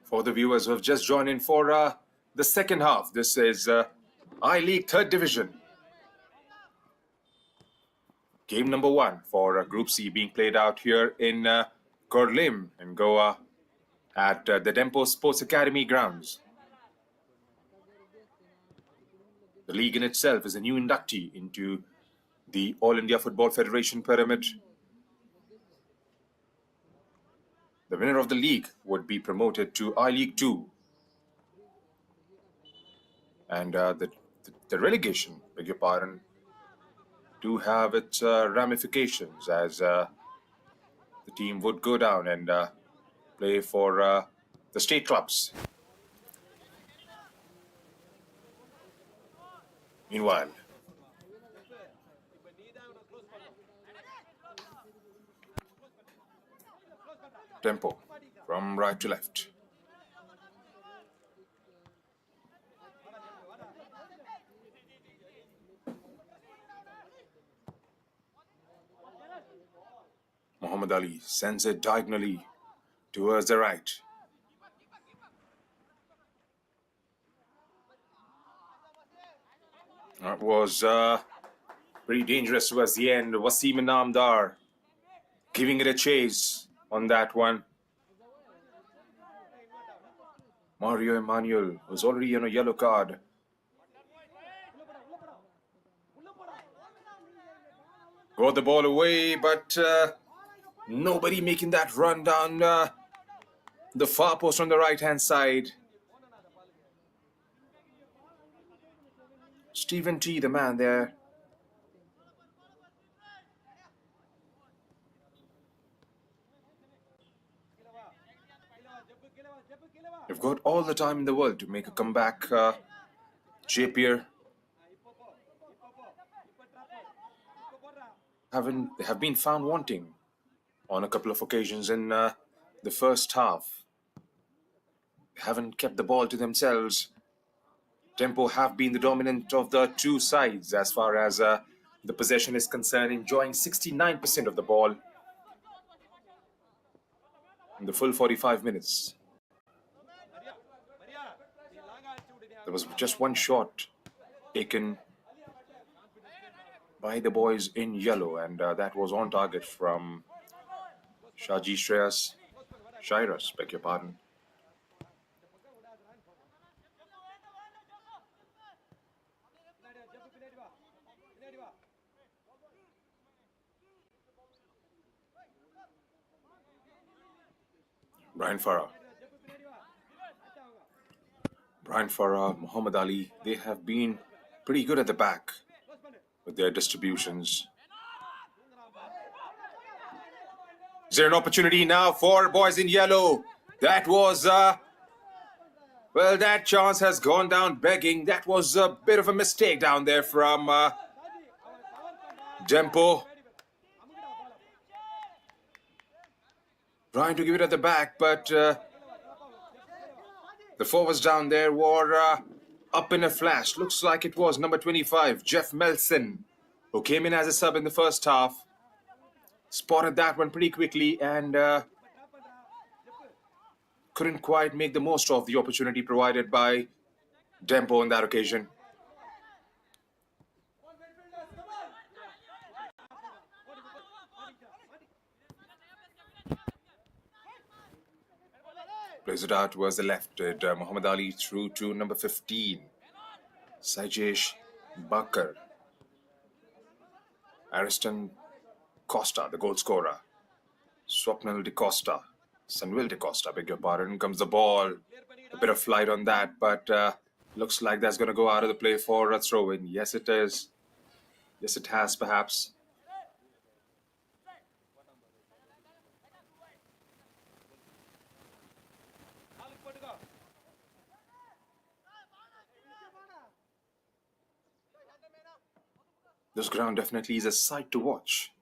For the viewers who have just joined in for the second half, this is I-League 3rd Division. Game number 1 for Group C being played out here in Korlim in Goa at the Dempo Sports Academy grounds. The league in itself is a new inductee into the All India Football Federation pyramid. The winner of the league would be promoted to I-League 2. And the relegation, beg your pardon, do have its ramifications as the team would go down and play for the state clubs. Meanwhile, Dempo from right to left. Muhammad Ali sends it diagonally towards the right. That was pretty dangerous towards the end. Wasim Inamdar giving it a chase on that one. Mario Emmanuel was already on a yellow card. Got the ball away, but Nobody making that run down the far post on the right-hand side. Stephen T, the man there. You've got all the time in the world to make a comeback, Jeppiar. They have been found wanting on a couple of occasions in the first half. They haven't kept the ball to themselves. Dempo have been the dominant of the two sides as far as the possession is concerned, enjoying 69% of the ball in the full 45 minutes. There was just one shot taken by the boys in yellow, and that was on target from Shairas, beg your pardon. Brian Farah, Muhammad Ali, they have been pretty good at the back with their distributions. Is there an opportunity now for boys in yellow? That was, well, that chance has gone down begging. That was a bit of a mistake down there from Dempo. Trying to give it at the back, but the forwards down there were up in a flash. Looks like it was number 25, Jeff Melson, who came in as a sub in the first half. Spotted that one pretty quickly and couldn't quite make the most of the opportunity provided by Dempo on that occasion. Plays it out towards the left. Muhammad Ali through to number 15, Sajesh Bakar. Ariston Costa, the goal scorer. Swapnil De Costa. Sanwil De Costa, beg your pardon. Comes the ball. A bit of flight on that, but looks like that's going to go out of the play for a throw-in. Yes, it is. Yes, it has, perhaps. This ground definitely is a sight to watch.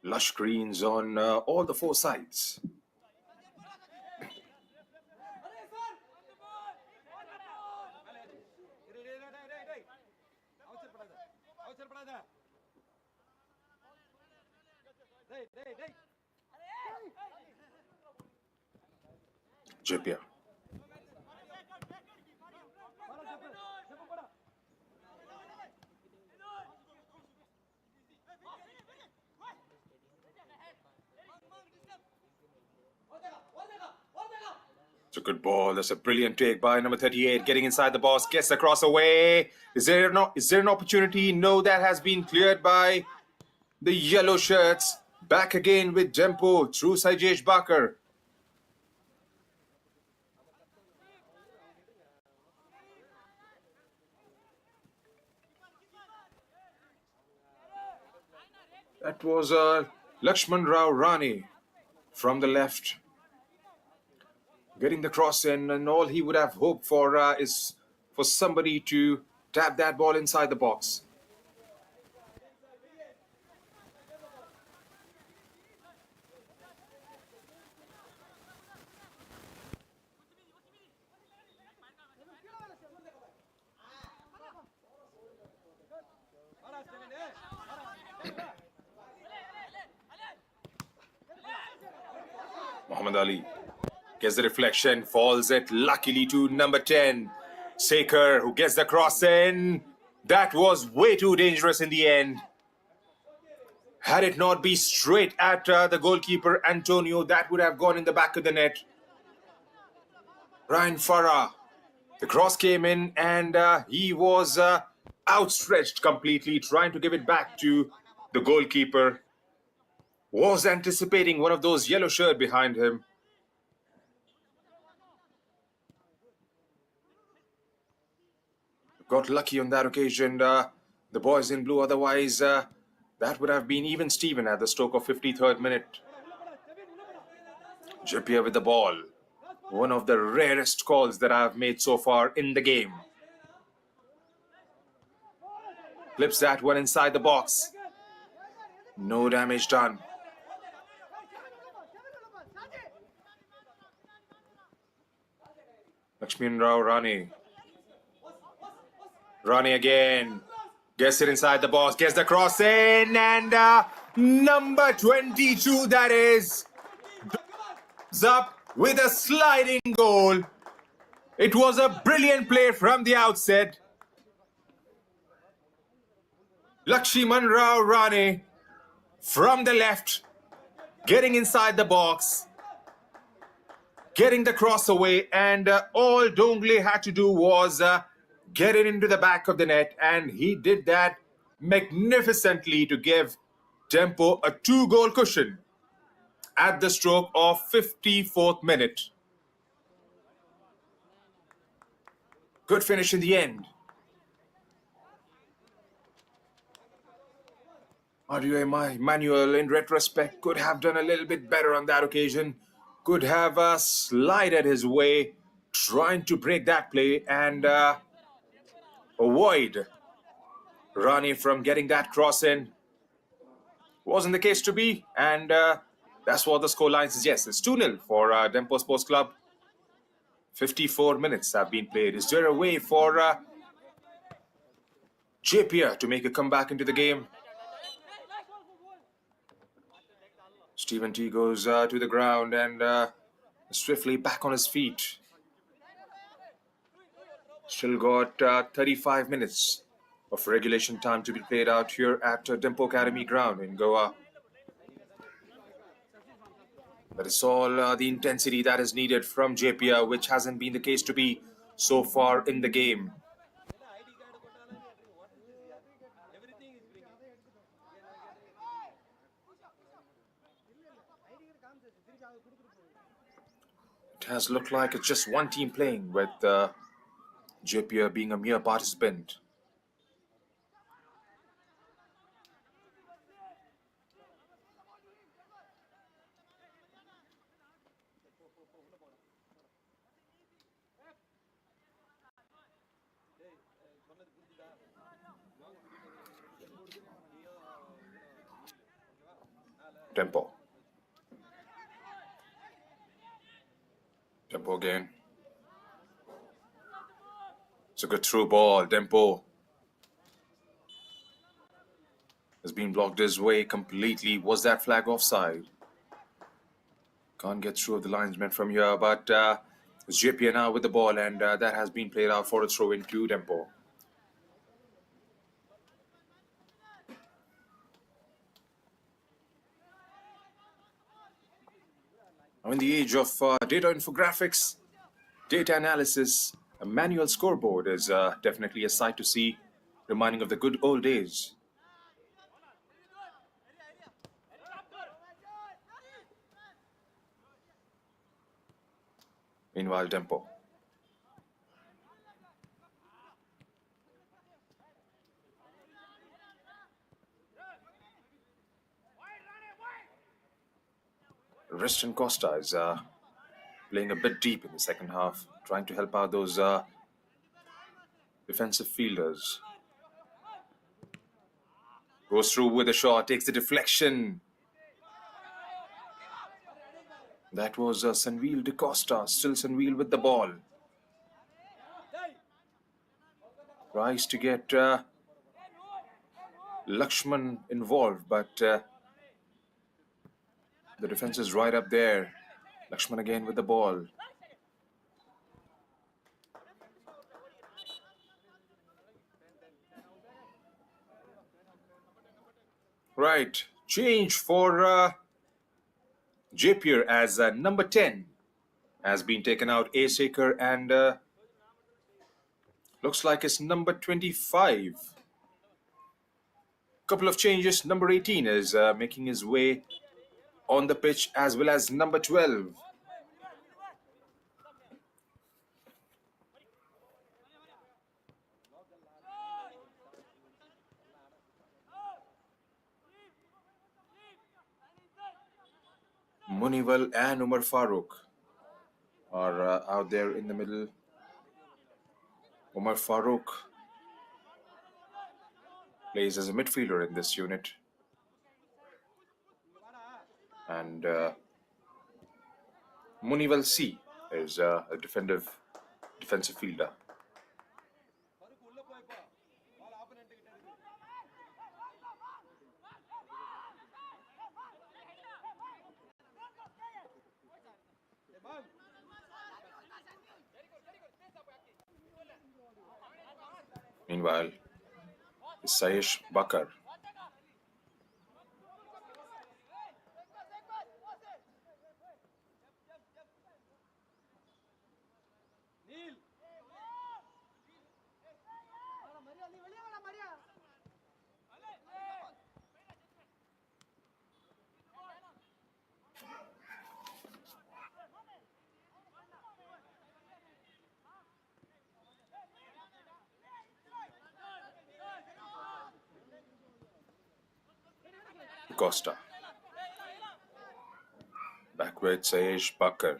Lush greens on all the four sides. Jeppiar. It's a good ball. That's a brilliant take by number 38. Getting inside the box, gets across away. Is there an opportunity? No, that has been cleared by the yellow shirts. Back again with Dempo through Sajesh Bakar. That was Lakshman Rao Rani from the left. Getting the cross in, and all he would have hoped for is for somebody to tap that ball inside the box. Muhammad Ali gets the reflection, falls it luckily to number 10, Sekar, who gets the cross in. That was way too dangerous in the end. Had it not be straight at the goalkeeper, Antonio, that would have gone in the back of the net. Brian Farah, the cross came in and he was outstretched completely, trying to give it back to the goalkeeper. Was anticipating one of those yellow shirt behind him. Got lucky on that occasion, the boys in blue. Otherwise, that would have been even Steven at the stroke of 53rd minute. Jeppiar with the ball. One of the rarest calls that I've made so far in the game. Clips that one inside the box. No damage done. Lakshminrao Rane. Rane again. Gets it inside the box. Gets the cross in. And number 22, that is. Up with a sliding goal. It was a brilliant play from the outset. Lakshminrao Rane from the left, getting inside the box, getting the cross away, and all Dongle had to do was get it into the back of the net, and he did that magnificently to give Dempo a 2-goal cushion at the stroke of 54th minute. Good finish in the end. Audio Manuel, in retrospect, could have done a little bit better on that occasion. Could have slided his way, trying to break that play and avoid Rane from getting that cross in. Wasn't the case to be, and that's what the scoreline suggests. It's 2-0 for Dempo Sports Club. 54 minutes have been played. Is there a way for Jeppiar to make a comeback into the game? Stephen T goes to the ground and swiftly back on his feet. Still got 35 minutes of regulation time to be played out here at Dempo Academy ground in Goa. That is all the intensity that is needed from Jeppiar, which hasn't been the case to be so far in the game. It has looked like it's just one team playing, with Jeppiar being a mere participant. Dempo. Dempo again. It's a good through ball. Dempo has been blocked his way completely. Was that flag offside? Can't get through the linesman from here, but it's Jeppiar now with the ball, and that has been played out for a throw into Dempo. Now, in the age of data infographics, data analysis, a manual scoreboard is definitely a sight to see, reminding of the good old days. Meanwhile, Dempo. Reston Costa is playing a bit deep in the second half, trying to help out those defensive fielders. Goes through with a shot, takes the deflection. That was Sanvil de Costa, still Sanvil with the ball. Tries to get Lakshman involved, but the defense is right up there. Lakshman again with the ball. Right, change for Jeppiar as number 10 has been taken out. Ace Aker, and looks like it's number 25. couple of changes. Number 18 is making his way on the pitch, as well as number 12. Munival and Umar Farooq are out there in the middle. Umar Farooq plays as a midfielder in this unit. And Munival C is a defensive fielder. Meanwhile, Sayesh Bakar. Costa. Back with Sayesh Bakar.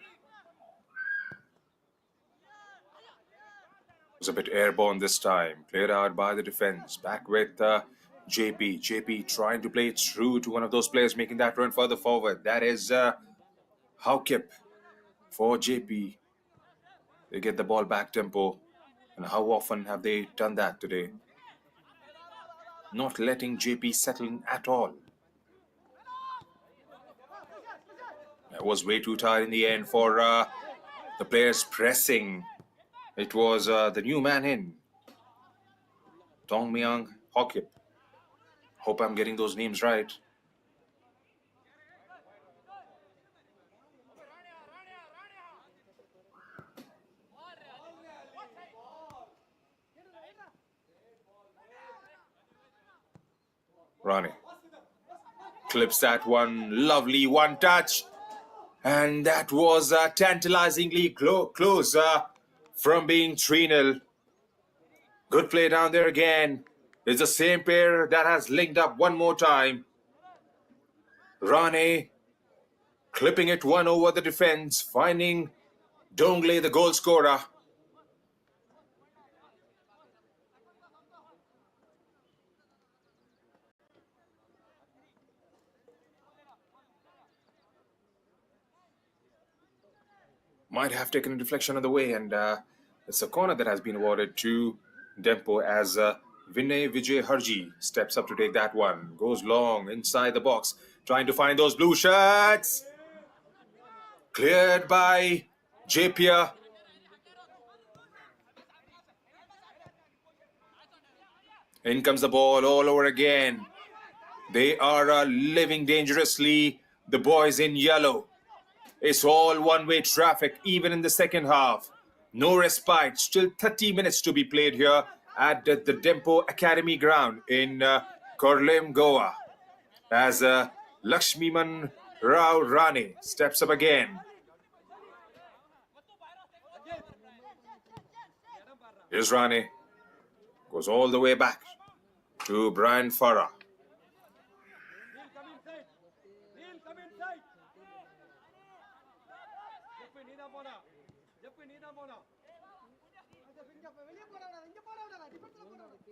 Was a bit airborne this time. Cleared out by the defense. Back with JP. JP trying to play it through to one of those players making that run further forward. That is Haukip for JP. They get the ball back, Dempo. And how often have they done that today? Not letting JP settle in at all. That was way too tight in the end for the players pressing. It was the new man in, Tong Myang Haukip. Hope I'm getting those names right. Rane clips that one, lovely one touch. And that was tantalizingly close from being 3-0. Good play down there again. It's the same pair that has linked up one more time. Rane clipping it one over the defense, finding Dongle, the goal scorer. Might have taken a deflection on the way, and it's a corner that has been awarded to Dempo as Vinay Vijay Harji steps up to take that one. Goes long inside the box, trying to find those blue shirts. Cleared by Jeppiar. In comes the ball all over again. They are living dangerously, the boys in yellow. It's all one-way traffic, even in the second half. No respite. Still 30 minutes to be played here at the Dempo Academy ground in Korlem, Goa. As Lakshmiman Rao Rane steps up again. Here's Rane. Goes all the way back to Brian Farah.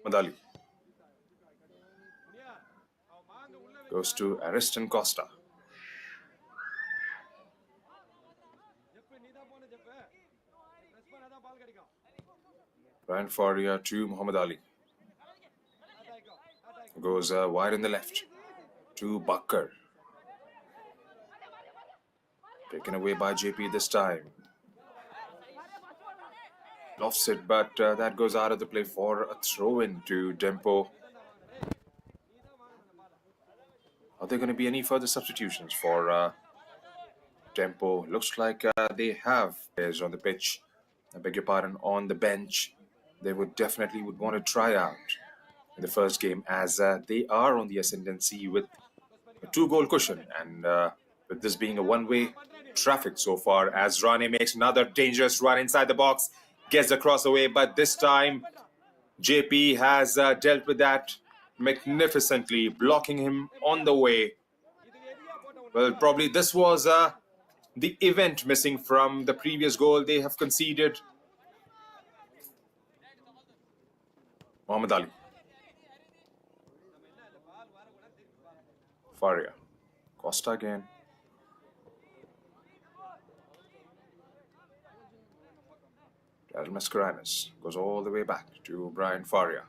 Madali goes to Ariston Costa. Brian Faria to Muhammad Ali. Goes wide in the left to Bakar. Taken away by JP this time. Lofts it, but that goes out of the play for a throw-in to Dempo. Are there going to be any further substitutions for Dempo? Looks like they have players on the pitch. I beg your pardon, on the bench. They would definitely want to try out. in the first game, as they are on the ascendancy with a 2-goal cushion, and with this being a one-way traffic so far, as Rane makes another dangerous run inside the box, gets across the way, but this time JP has dealt with that magnificently, blocking him on the way. Well, probably this was the event missing from the previous goal they have conceded. Mohammad Ali. Faria. Costa again. Al Mascarenas goes all the way back to Brian Faria.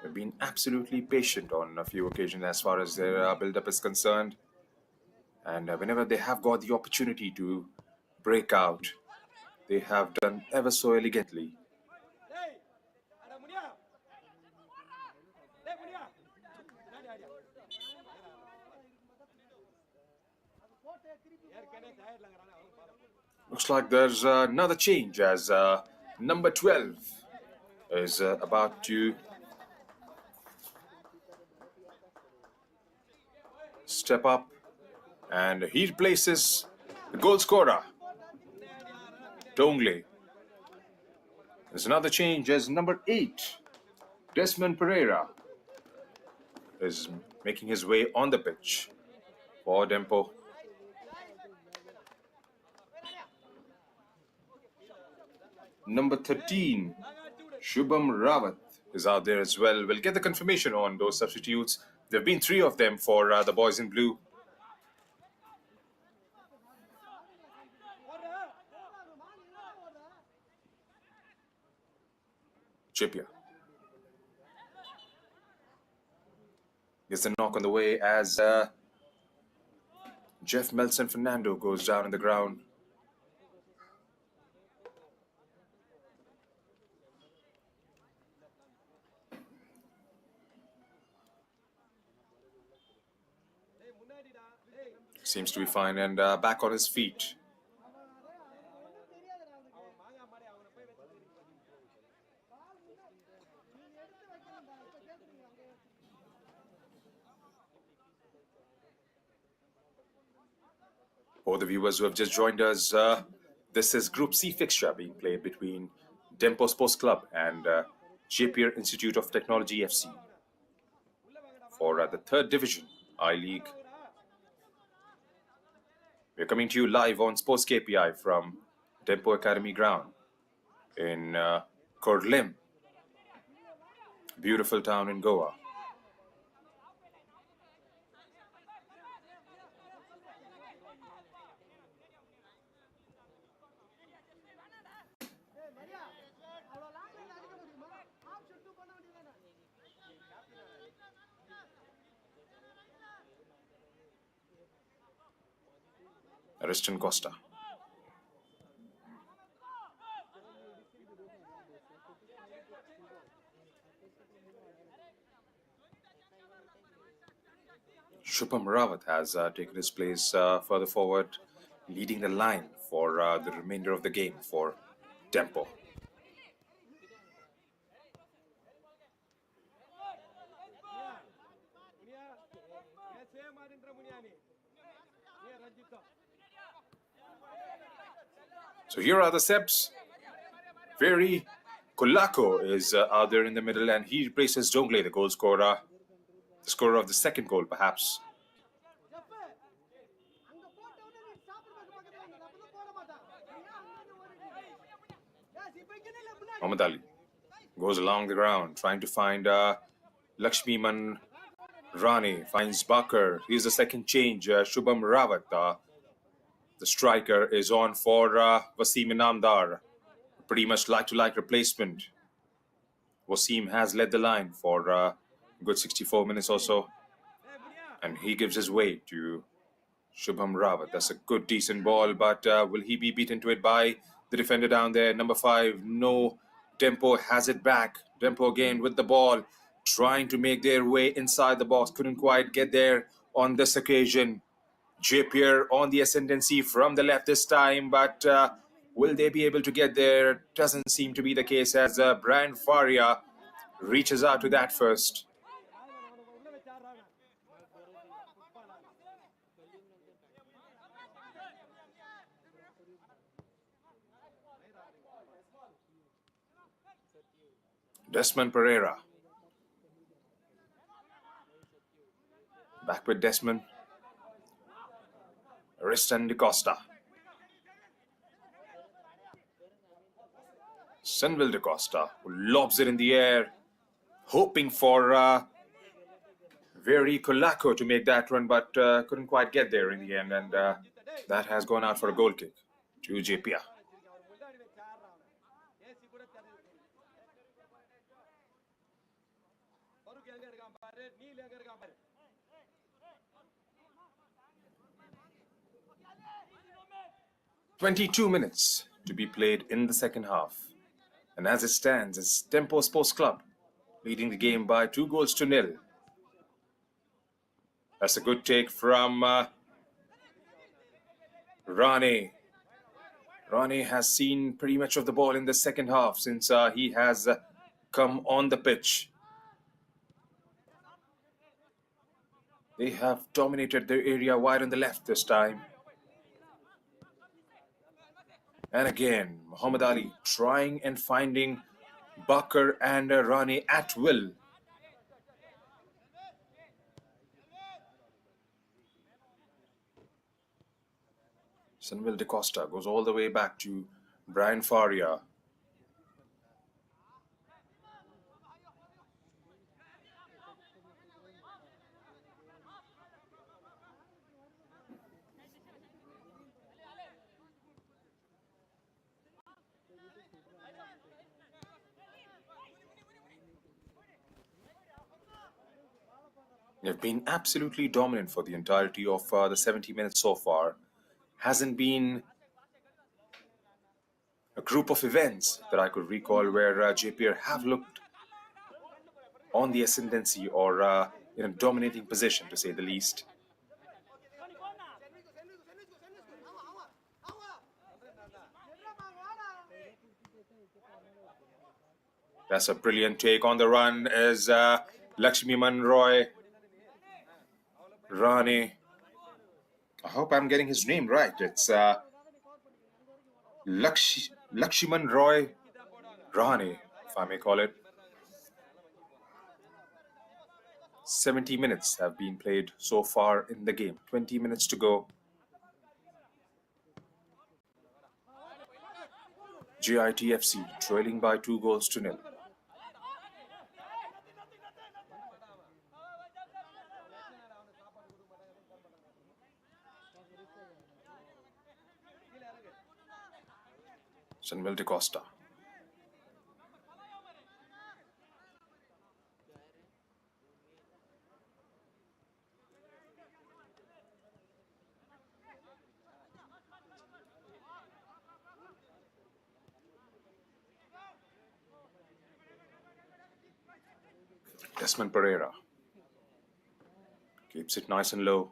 They've been absolutely patient on a few occasions as far as their build-up is concerned. And whenever they have got the opportunity to break out, they have done ever so elegantly. Looks like there's another change, as number 12 is about to step up, and he replaces the goal scorer, Dongle. There's another change as number 8, Desmond Pereira, is making his way on the pitch for Dempo. Number 13, Shubham Rawat, is out there as well. We'll get the confirmation on those substitutes. There have been 3 of them for the boys in blue. Jeppiar gets the knock on the way as Jeff Melson Fernando goes down on the ground. Seems to be fine and back on his feet. For the viewers who have just joined us, this is Group C fixture being played between Dempo Sports Club and Jeppiar Institute of Technology FC for the 3rd Division I-League. We're coming to you live on Sports KPI from Dempo Academy ground in Korlim, beautiful town in Goa. Ariston Costa. Shubham Rawat has taken his place further forward, leading the line for the remainder of the game for Dempo. So here are the Sebs. Very Kulako is out there in the middle, and he replaces Dongle, the goal scorer. The scorer of the 2nd goal, perhaps. Mohammad Ali goes along the ground, trying to find Lakshmiman Rane, finds Bakar. Here's the 2nd change, Shubham Rawat. The striker is on for Wasim Inamdar. Pretty much like-to-like replacement. Wasim has led the line for a good 64 minutes or so. And he gives his way to Shubham Rawat. That's a good, decent ball, but will he be beaten to it by the defender down there? Number 5, no. Dempo has it back. Dempo again with the ball, trying to make their way inside the box. Couldn't quite get there on this occasion. Jeppiar on the ascendancy from the left this time, but Will they be able to get there? Doesn't seem to be the case as Brian Faria reaches out to that first. Desmond Pereira. Back with Desmond. Ariston de Costa. Senville de Costa, who lobs it in the air, hoping for Very Colaco to make that run, but couldn't quite get there in the end, and that has gone out for a goal kick to Jeppiar. "22 minutes to be played in the second half. And as it stands, it's Dempo Sports Club leading the game by 2-0. That's a good take from Rane. Rane has seen pretty much of the ball in the second half since he has come on the pitch. They have dominated their area wide on the left this time. And again, Muhammad Ali trying and finding Bakr and Rane at will. Senville de Costa goes all the way back to Brian Faria. They've been absolutely dominant for the entirety of the 70 minutes so far. Hasn't been a group of events that I could recall where Jeppiar have looked on the ascendancy or in a dominating position, to say the least. That's a brilliant take. On the run is Lakshman Roy. Rane. I hope I'm getting his name right. It's Lakshman Roy Rane, if I may call it. 70 minutes have been played so far in the game. 20 minutes to go. GITFC trailing by 2-0. Senville de Costa. Desmond Pereira keeps it nice and low.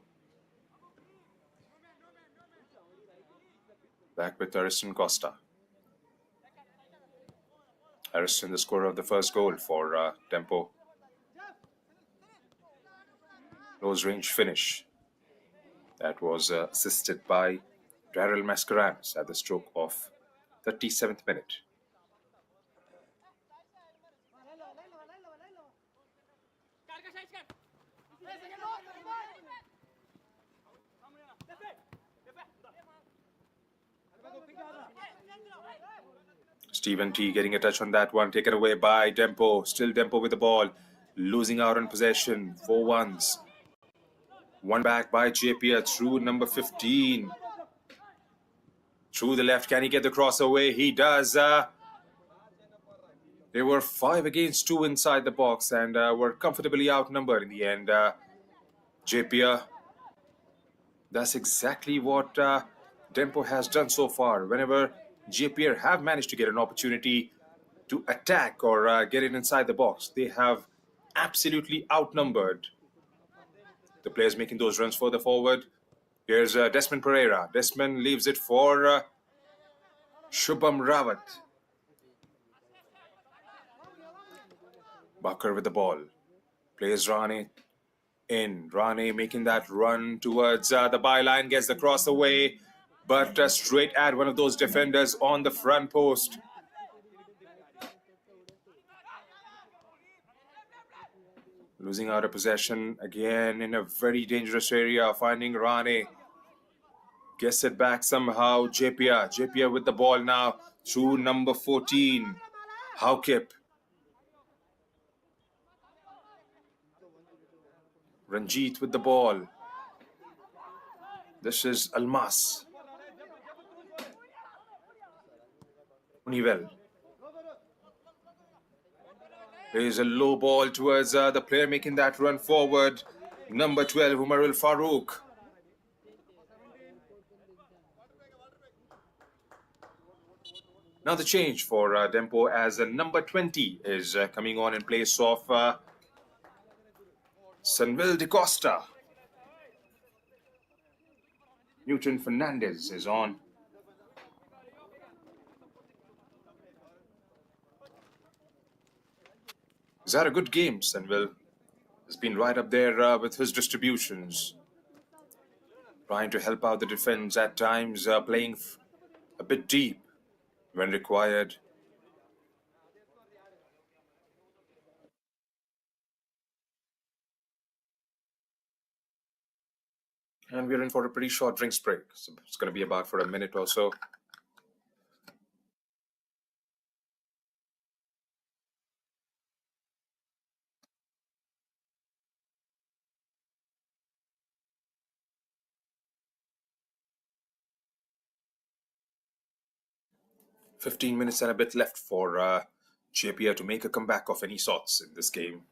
Back with Ariston Costa. Ariston, the scorer of the first goal for Dempo. Close range finish. That was assisted by Daryl Mascarenas at the stroke of 37th minute. Stephen T getting a touch on that one, taken away by Dempo. Still Dempo with the ball, losing out on possession. 4-1s. One back by Jeppiar through number 15. Through the left, can he get the cross away? He does. They were 5 against 2 inside the box and were comfortably outnumbered in the end. Jeppiar, that's exactly what Dempo has done so far. Whenever Jeppiar have managed to get an opportunity to attack or get it inside the box, they have absolutely outnumbered the players making those runs further forward. Here's Desmond Pereira. Desmond leaves it for Shubham Rawat. Bakar with the ball. Plays Rane in. Rane making that run towards the byline. Gets the cross away. But straight at one of those defenders on the front post. Losing out of possession again in a very dangerous area. Finding Rane. Gets it back somehow. Jeppiar. Jeppiar with the ball now. Through number 14. Haukip. Ranjit with the ball. This is Almas. Univel. There is a low ball towards the player making that run forward. Number 12, Umar Al Farouk. Now the change for Dempo as number 20 is coming on in place of Sanvil De Costa. Newton Fernandez is on. He's had a good game, Sanvil. Has been right up there with his distributions. Trying to help out the defense at times, playing a bit deep when required. And we're in for a pretty short drinks break. So it's going to be about for a minute or so. "15 minutes and a bit left for Jeppiar to make a comeback of any sorts in this game.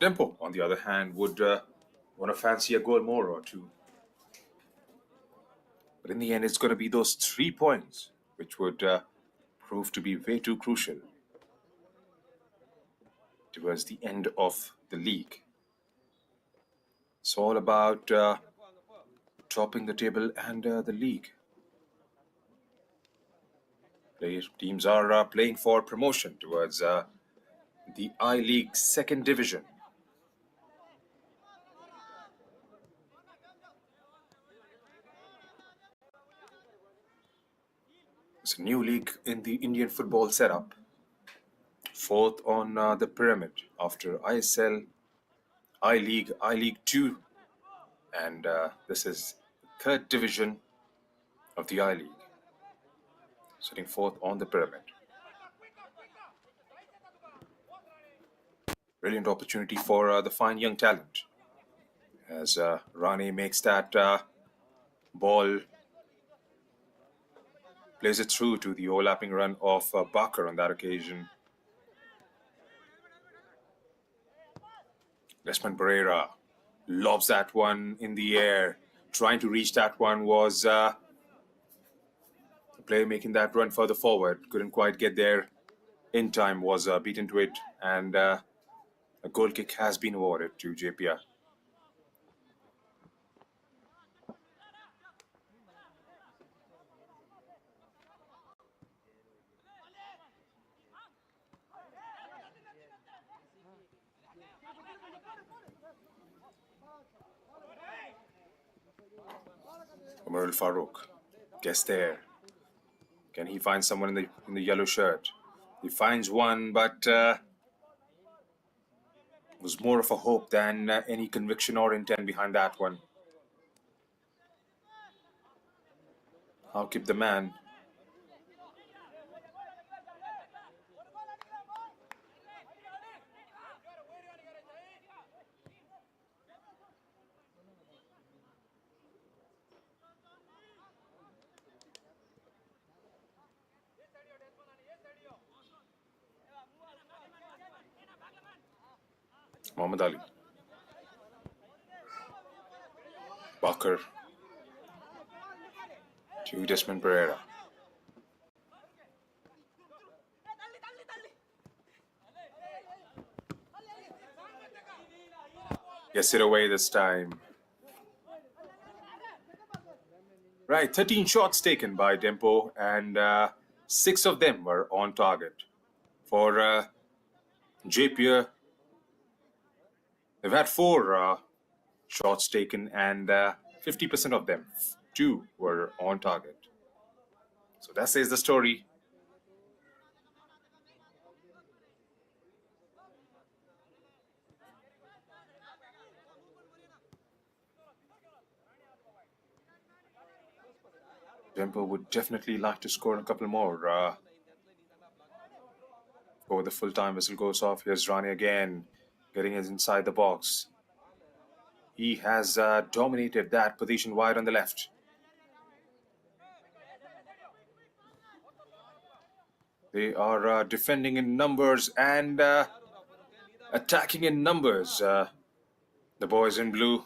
Dempo, on the other hand, would want to fancy a goal more or two. But in the end, it's going to be those 3 points which would prove to be way too crucial towards the end of the league. It's all about topping the table and the league. Teams are playing for promotion towards the I-League second division. It's a new league in the Indian football setup. 4th on the pyramid after ISL, I-League, I-League 2. And this is the 3rd division of the I-League. Sitting 4th on the pyramid. Brilliant opportunity for the fine young talent. As Rane makes that ball, plays it through to the overlapping run of Bakar on that occasion. Desmond Pereira lobs that one in the air. Trying to reach that one was the player making that run further forward. Couldn't quite get there in time, was beaten to it. And a goal kick has been awarded to Jeppiar. Umar Al Farouk gets there. Can he find someone in the yellow shirt? He finds one, but was more of a hope than any conviction or intent behind that one. I'll keep the man. Mohammad Ali. Bakar to Desmond Pereira. Gets it away this time. Right, 13 shots taken by Dempo, and 6 of them were on target. For Jeppiar, they've had 4 shots taken, and 50% of them, 2 were on target. So that says the story. Dempo would definitely like to score a couple more. Before the full-time whistle goes off, here's Rani again, getting us inside the box. He has dominated that position wide on the left. They are defending in numbers and attacking in numbers. The boys in blue.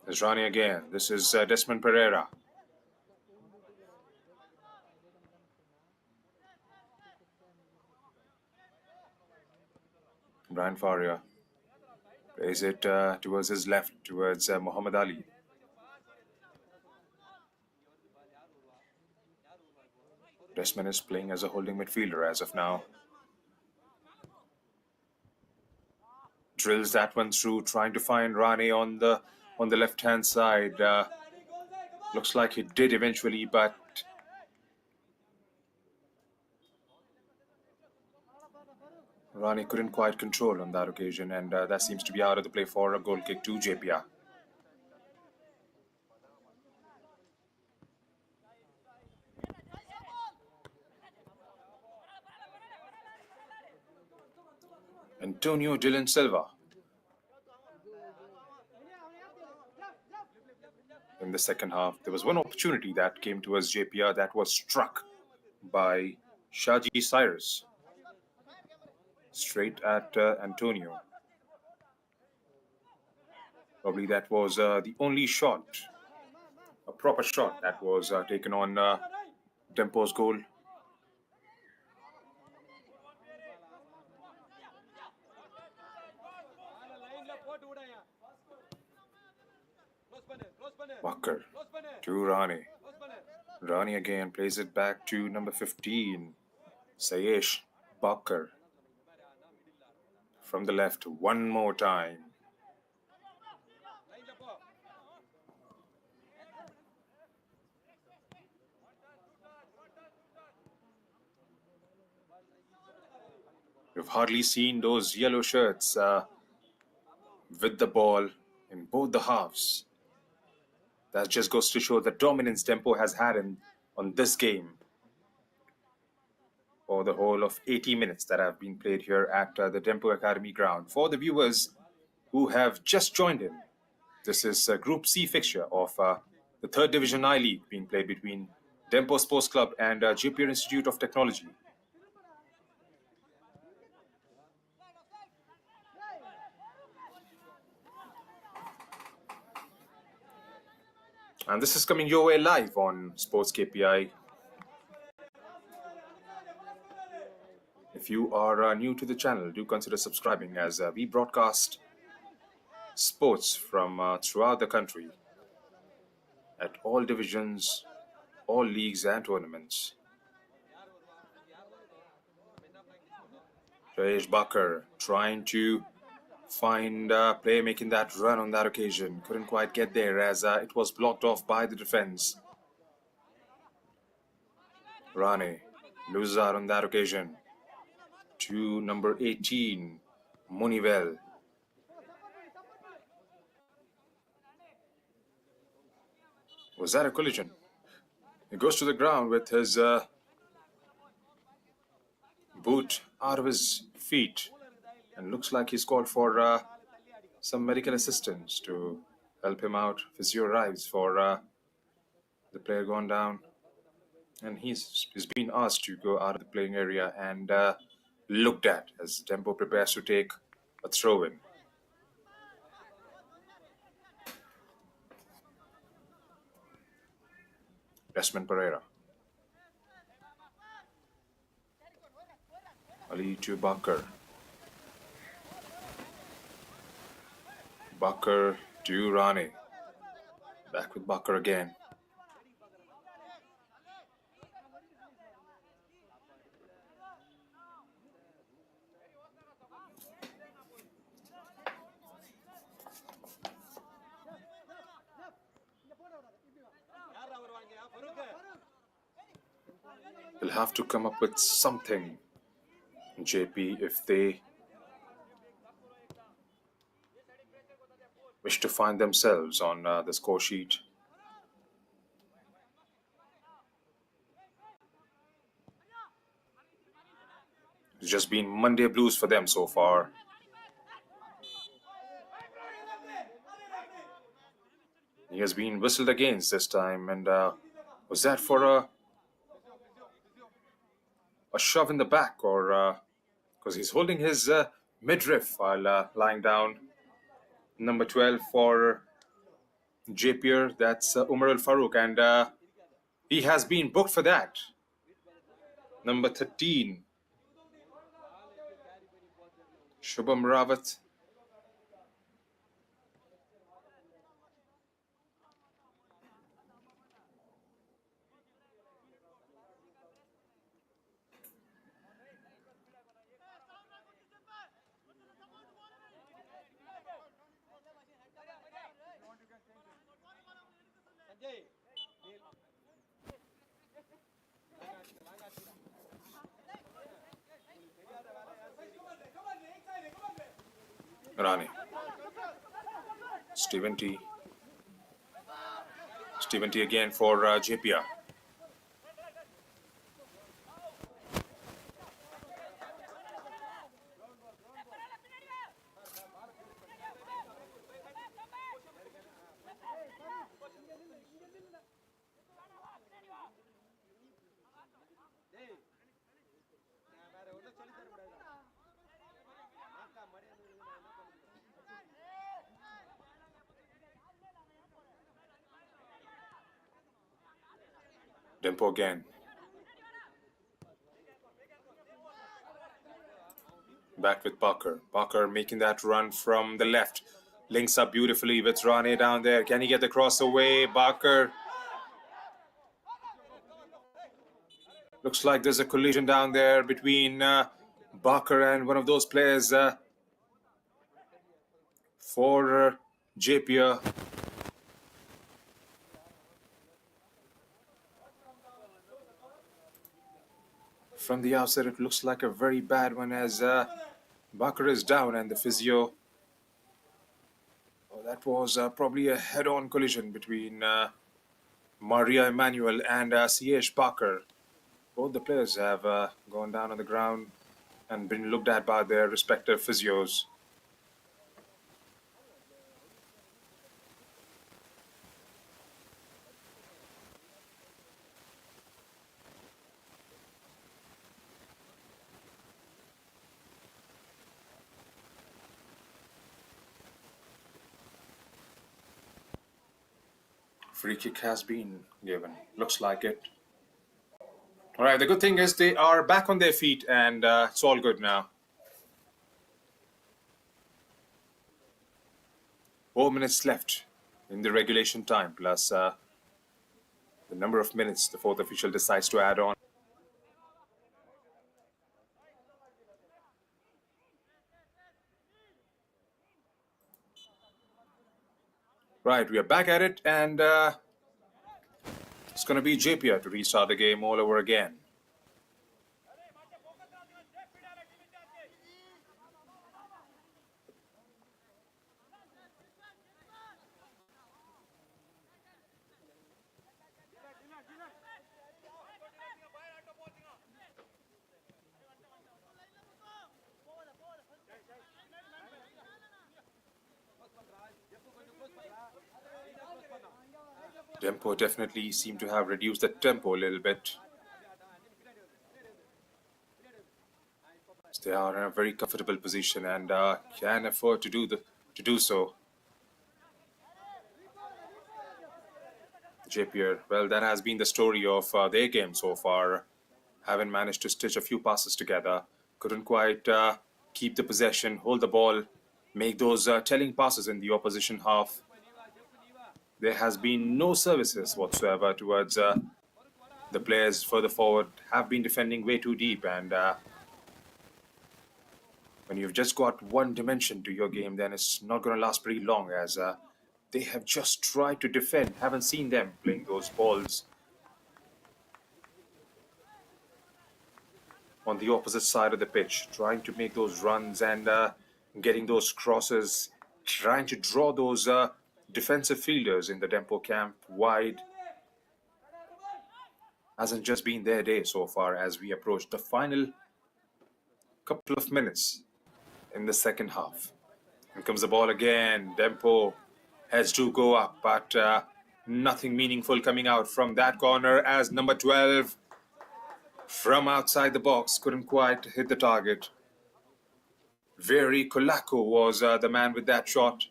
There's Rani again. This is Desmond Pereira. Brian Faria plays it towards his left, towards Muhammad Ali. Desmond is playing as a holding midfielder as of now. Drills that one through, trying to find Rani on the left-hand side. Looks like he did eventually, but Rani couldn't quite control on that occasion, and that seems to be out of the play for a goal kick to Jeppiar. Antonio Dylan Silva. In the second half, there was one opportunity that came towards Jeppiar that was struck by Shaji Cyrus. Straight at Antonio. Probably that was the only shot, a proper shot that was taken on Dempo's goal. Bakkar to Rani. Rani again plays it back to number 15, Sayesh Bakkar. From the left, one more time. You've hardly seen those yellow shirts with the ball in both the halves. That just goes to show the dominance Dempo has had on this game for the whole of 80 minutes that have been played here at the Dempo Academy ground. For the viewers who have just joined in, this is a Group C fixture of the 3rd Division I League being played between Dempo Sports Club and Jeppiar Institute of Technology. And this is coming your way live on Sports KPI. If you are new to the channel, do consider subscribing, as we broadcast sports from throughout the country at all divisions, all leagues and tournaments. Sayesh Bakkar trying to find play, making that run on that occasion. Couldn't quite get there as it was blocked off by the defense. Rani loses out on that occasion to number 18, Munivel. Was that a collision? He goes to the ground with his boot out of his feet, and looks like he's called for some medical assistance to help him out. Physio arrives for the player gone down, and he's been asked to go out of the playing area and looked at as Dempo prepares to take a throw-in. Desmond Pereira. Ali to Bakkar. Bakkar to Rani. Back with Bakkar again. will have to come up with something, JP, if they wish to find themselves on the score sheet. It's just been Monday blues for them so far. He has been whistled against this time, and was that for a shove in the back, or because he's holding his midriff while lying down? Number 12 for Jeppiar, that's Umar Al Farouk, and he has been booked for that. Number 13, Shubham Rawat. Rani. Stephen T. Stephen T again for Jeppiar. Dempo again. Back with Parker. Parker making that run from the left. Links up beautifully with Rane down there. Can he get the cross away? Parker. Looks like there's a collision down there between Barker and one of those players for Jeppiar. From the outside, it looks like a very bad one as Barker is down and the physio. Oh, that was probably a head-on collision between Maria Emanuel and C.H. Barker. Both the players have gone down on the ground and been looked at by their respective physios. Free kick has been given. Looks like it. All right, the good thing is they are back on their feet and it's all good now. 4 minutes left in the regulation time, plus the number of minutes the fourth official decides to add on. Right, we are back at it, and it's going to be Jeppiar to restart the game all over again. Dempo definitely seemed to have reduced the tempo a little bit. They are in a very comfortable position and can afford to do so. Jeppiar, well, that has been the story of their game so far. Haven't managed to stitch a few passes together. Couldn't quite keep the possession, hold the ball, make those telling passes in the opposition half. There has been no services whatsoever towards the players further forward. Have been defending way too deep, and when you've just got one dimension to your game, then it's not going to last pretty long, as they have just tried to defend. Haven't seen them playing those balls on the opposite side of the pitch, trying to make those runs and getting those crosses, trying to draw those defensive fielders in the Dempo camp wide. Hasn't just been their day so far as we approach the final couple of minutes in the second half. Here comes the ball again. Dempo has to go up, but nothing meaningful coming out from that corner as number 12 from outside the box couldn't quite hit the target. Very Kolako was the man with that shot.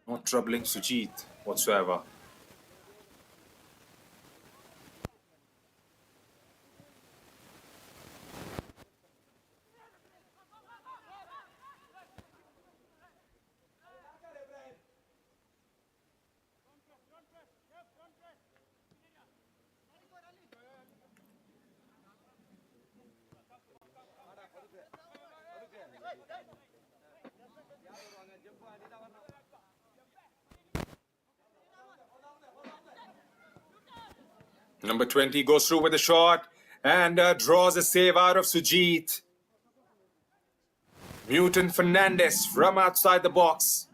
Not troubling Sujit whatsoever. Number 20 goes through with a shot and draws a save out of Sujit. Mutant Fernandez from outside the box.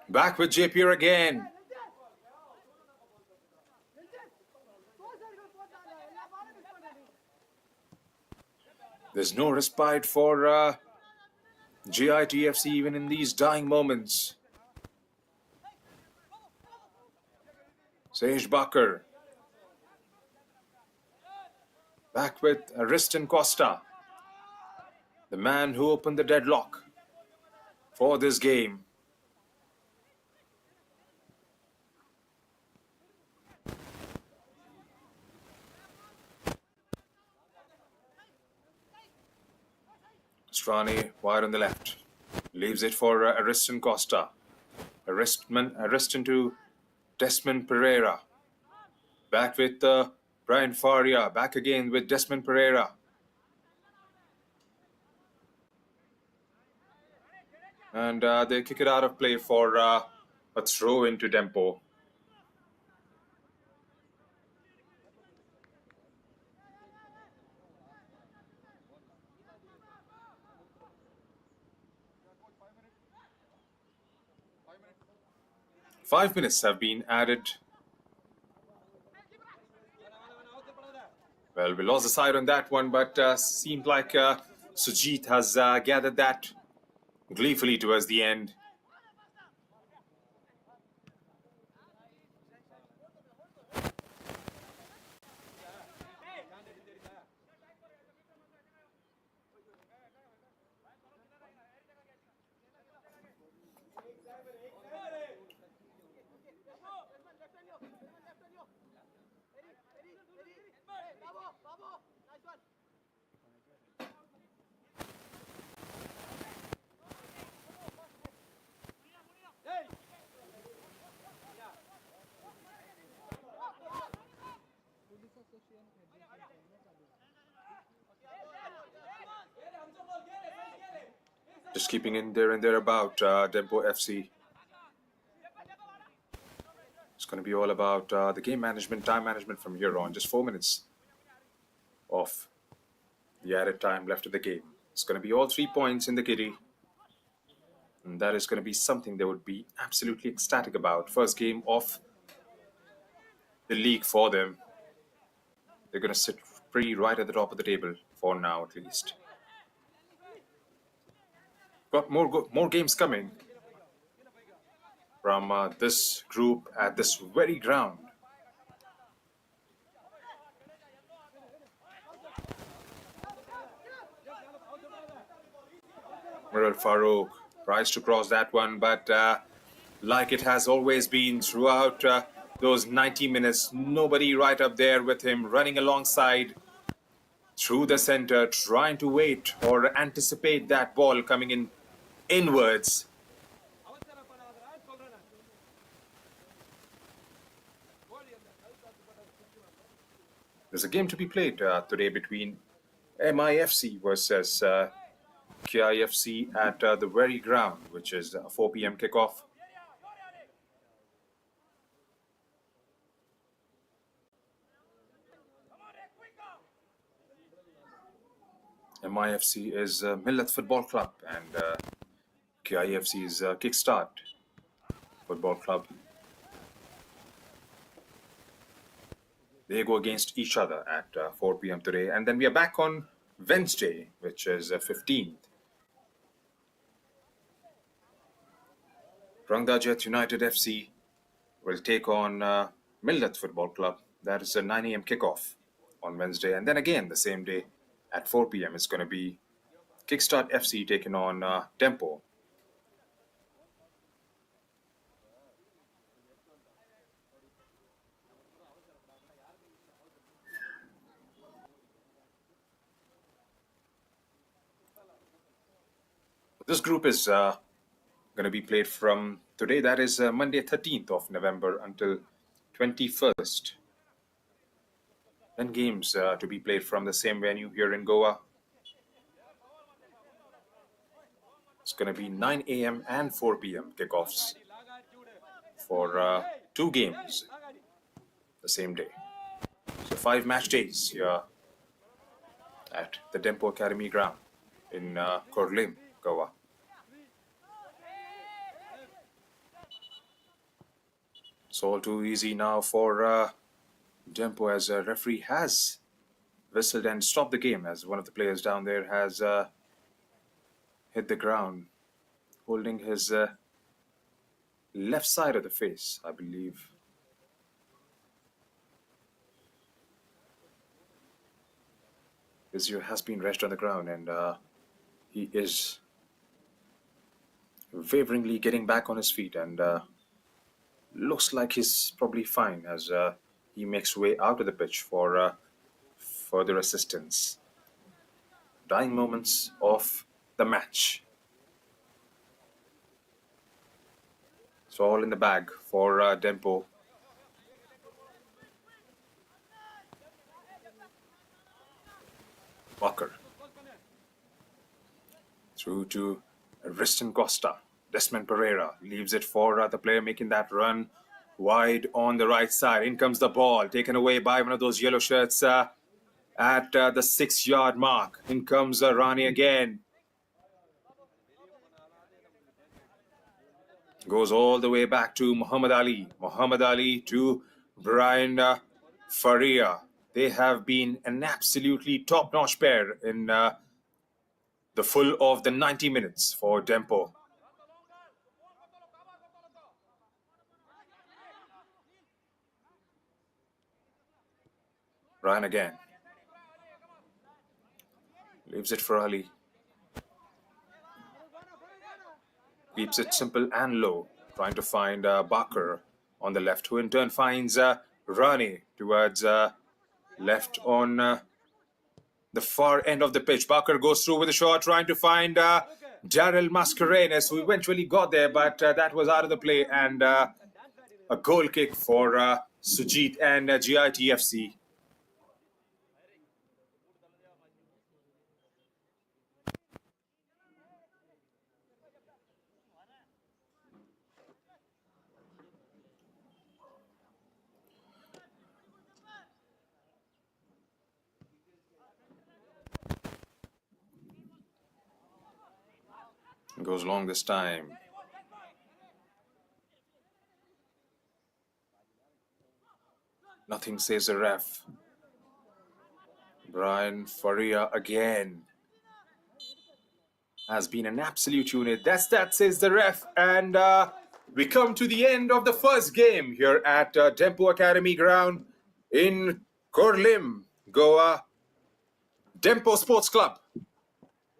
Back with Jeppiar again. There's no respite for GITFC even in these dying moments. Sage Bakar. Back with Ariston Costa, the man who opened the deadlock for this game. Strani wide on the left. Leaves it for Ariston Costa. Ariston to Desmond Pereira. Back with Brian Faria. Back again with Desmond Pereira. And they kick it out of play for a throw into Dempo. Five minutes have been added. Well, we lost the side on that one, but seemed like Sujit has gathered that gleefully towards the end. Just keeping in there and thereabout, Dempo FC. It's going to be all about the game management, time management from here on. Just 4 minutes of the added time left of the game. It's going to be all 3 points in the kitty. And that is going to be something they would be absolutely ecstatic about. First game of the league for them. They're going to sit pretty right at the top of the table for now, at least. Got more games coming from this group at this very ground. Mural Farouk tries to cross that one, but like it has always been throughout those 90 minutes, nobody right up there with him, running alongside through the center, trying to wait or anticipate that ball coming in inwards. There's a game to be played today between MIFC versus KIFC at the very ground, which is a 4 p.m. kickoff. MIFC is Millet Football Club, and KIFC is Kickstart Football Club. They go against each other at 4 p.m. today, and then we are back on Wednesday, which is 15th. Rangdajet United FC will take on Millet Football Club. That is a 9 a.m. kickoff on Wednesday, and then again the same day at 4 p.m. it's going to be Kickstart FC taking on Dempo. This group is going to be played from today, that is Monday 13th of November until 21st. Then games to be played from the same venue here in Goa. It's going to be 9 a.m. and 4 p.m. kickoffs for 2 games the same day. So 5 match days here at the Dempo Academy ground in Kurlim, Goa. It's all too easy now for Dempo, as a referee has whistled and stopped the game, as one of the players down there has hit the ground, holding his left side of the face, I believe. Vizio has been rested on the ground, and he is waveringly getting back on his feet, and looks like he's probably fine as he makes way out of the pitch for further assistance. Dying moments of the match. It's all in the bag for Dempo. Walker. Through to Riston Costa. Desmond Pereira leaves it for the player making that run wide on the right side. In comes the ball, taken away by one of those yellow shirts at the 6-yard mark. In comes Rani again. Goes all the way back to Muhammad Ali. Muhammad Ali to Brian Faria. They have been an absolutely top-notch pair in the full of the 90 minutes for Dempo. Ryan again. Leaves it for Ali. Keeps it simple and low. Trying to find Bakr on the left, who in turn finds Rani towards left on the far end of the pitch. Bakr goes through with a shot, trying to find Daryl Mascarenes, who eventually got there, but that was out of the play, and a goal kick for Sujit and GITFC. Goes long this time. Nothing says the ref. Brian Faria again. Has been an absolute unit. That says the ref. And we come to the end of the first game here at Dempo Academy ground in Kurlim, Goa. Dempo Sports Club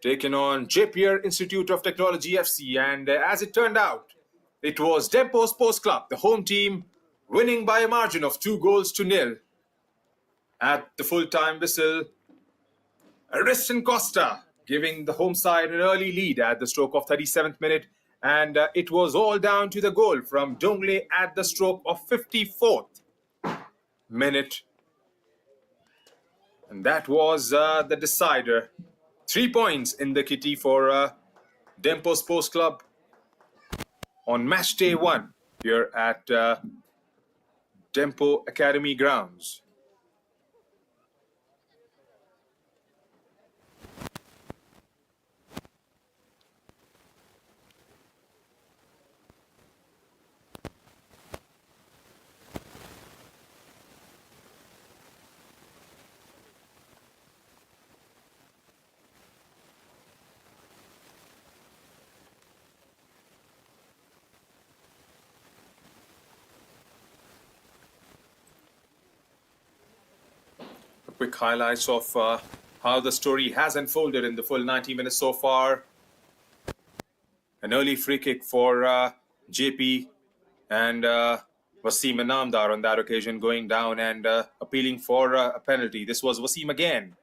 taking on Jeppiar Institute of Technology FC, and as it turned out, it was Dempo Sports Club, the home team, winning by a margin of 2-0. At the full-time whistle, Riston Costa giving the home side an early lead at the stroke of 37th minute, and it was all down to the goal from Dongle at the stroke of 54th minute. And that was the decider. 3 points in the kitty for Dempo Sports Club on match day 1 here at Dempo Academy grounds. quick highlights of how the story has unfolded in the full 90 minutes so far. An early free kick for JP and Wasim Namdar on that occasion going down and appealing for a penalty. This was Wasim again,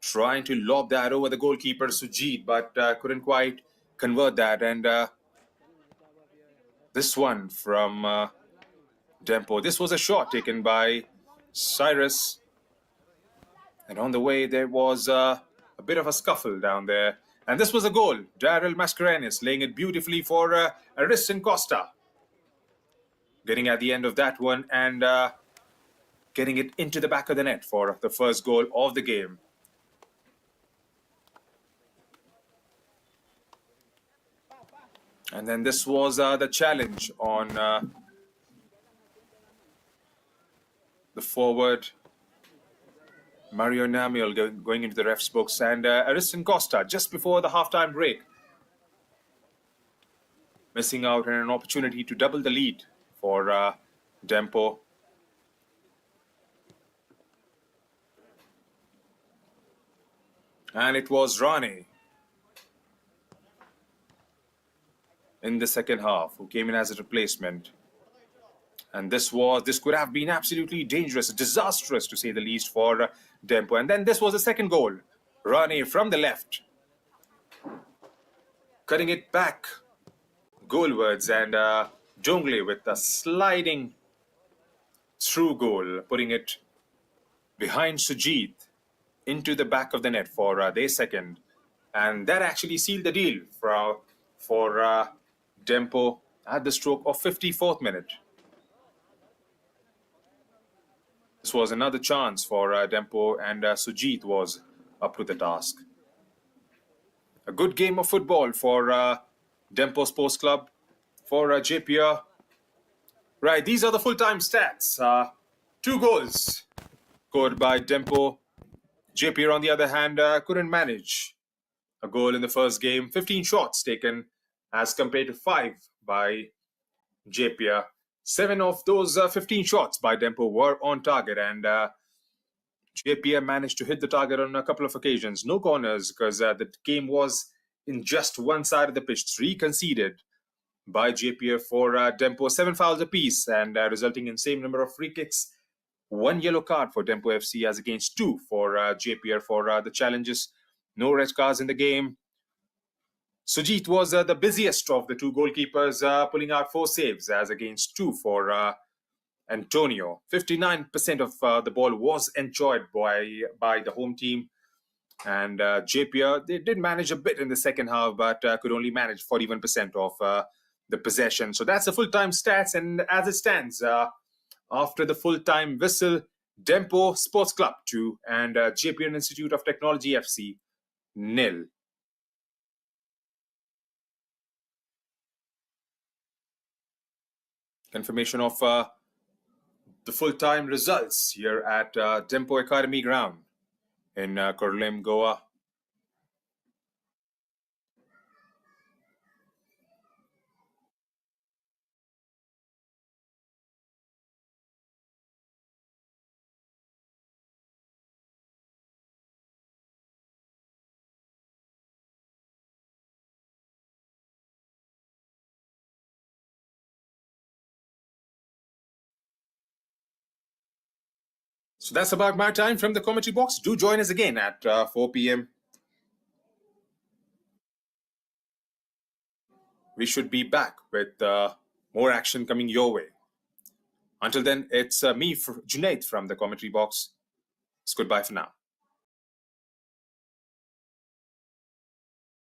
trying to lob that over the goalkeeper Sujit, but couldn't quite convert that. And this one from Dempo. This was a shot taken by Cyrus. And on the way, there was a bit of a scuffle down there. And this was a goal. Daryl Mascarenas laying it beautifully for Ariston Costa. Getting at the end of that one and getting it into the back of the net for the first goal of the game. And then this was the challenge on the forward Mario Namiel going into the ref's books, and Ariston Costa just before the halftime break, missing out on an opportunity to double the lead for Dempo. And it was Rane in the second half who came in as a replacement. And this could have been absolutely dangerous, disastrous to say the least for Dempo. And then this was the second goal. Rane from the left, cutting it back goalwards, and Jongle with a sliding through goal, putting it behind Sujit into the back of the net for their second. And that actually sealed the deal for Dempo at the stroke of 54th minute. This was another chance for Dempo, and Sujit was up to the task. A good game of football for Dempo Sports Club, for Jeppiar. Right, these are the full-time stats. 2 goals scored by Dempo. Jeppiar, on the other hand, couldn't manage a goal in the first game. 15 shots taken as compared to 5 by Jeppiar. 7 of those 15 shots by Dempo were on target, and Jeppiar managed to hit the target on a couple of occasions. No corners, because the game was in just one side of the pitch. 3 conceded by Jeppiar for Dempo. 7 fouls apiece, and resulting in same number of free kicks. 1 yellow card for Dempo FC as against 2 for Jeppiar for the challenges. No red cards in the game. Sujit was the busiest of the 2 goalkeepers, pulling out 4 saves as against 2 for Antonio. 59% of the ball was enjoyed by the home team. And Jeppiar, they did manage a bit in the second half, but could only manage 41% of the possession. So that's the full-time stats. And as it stands, after the full-time whistle, Dempo Sports Club 2 and Jeppiar Institute of Technology FC 0. Confirmation of the full-time results here at Dempo Academy ground in Kurlim, Goa. So that's about my time from the commentary box. Do join us again at 4 p.m. We should be back with more action coming your way. Until then, it's me, Junaid, from the commentary box. It's goodbye for now.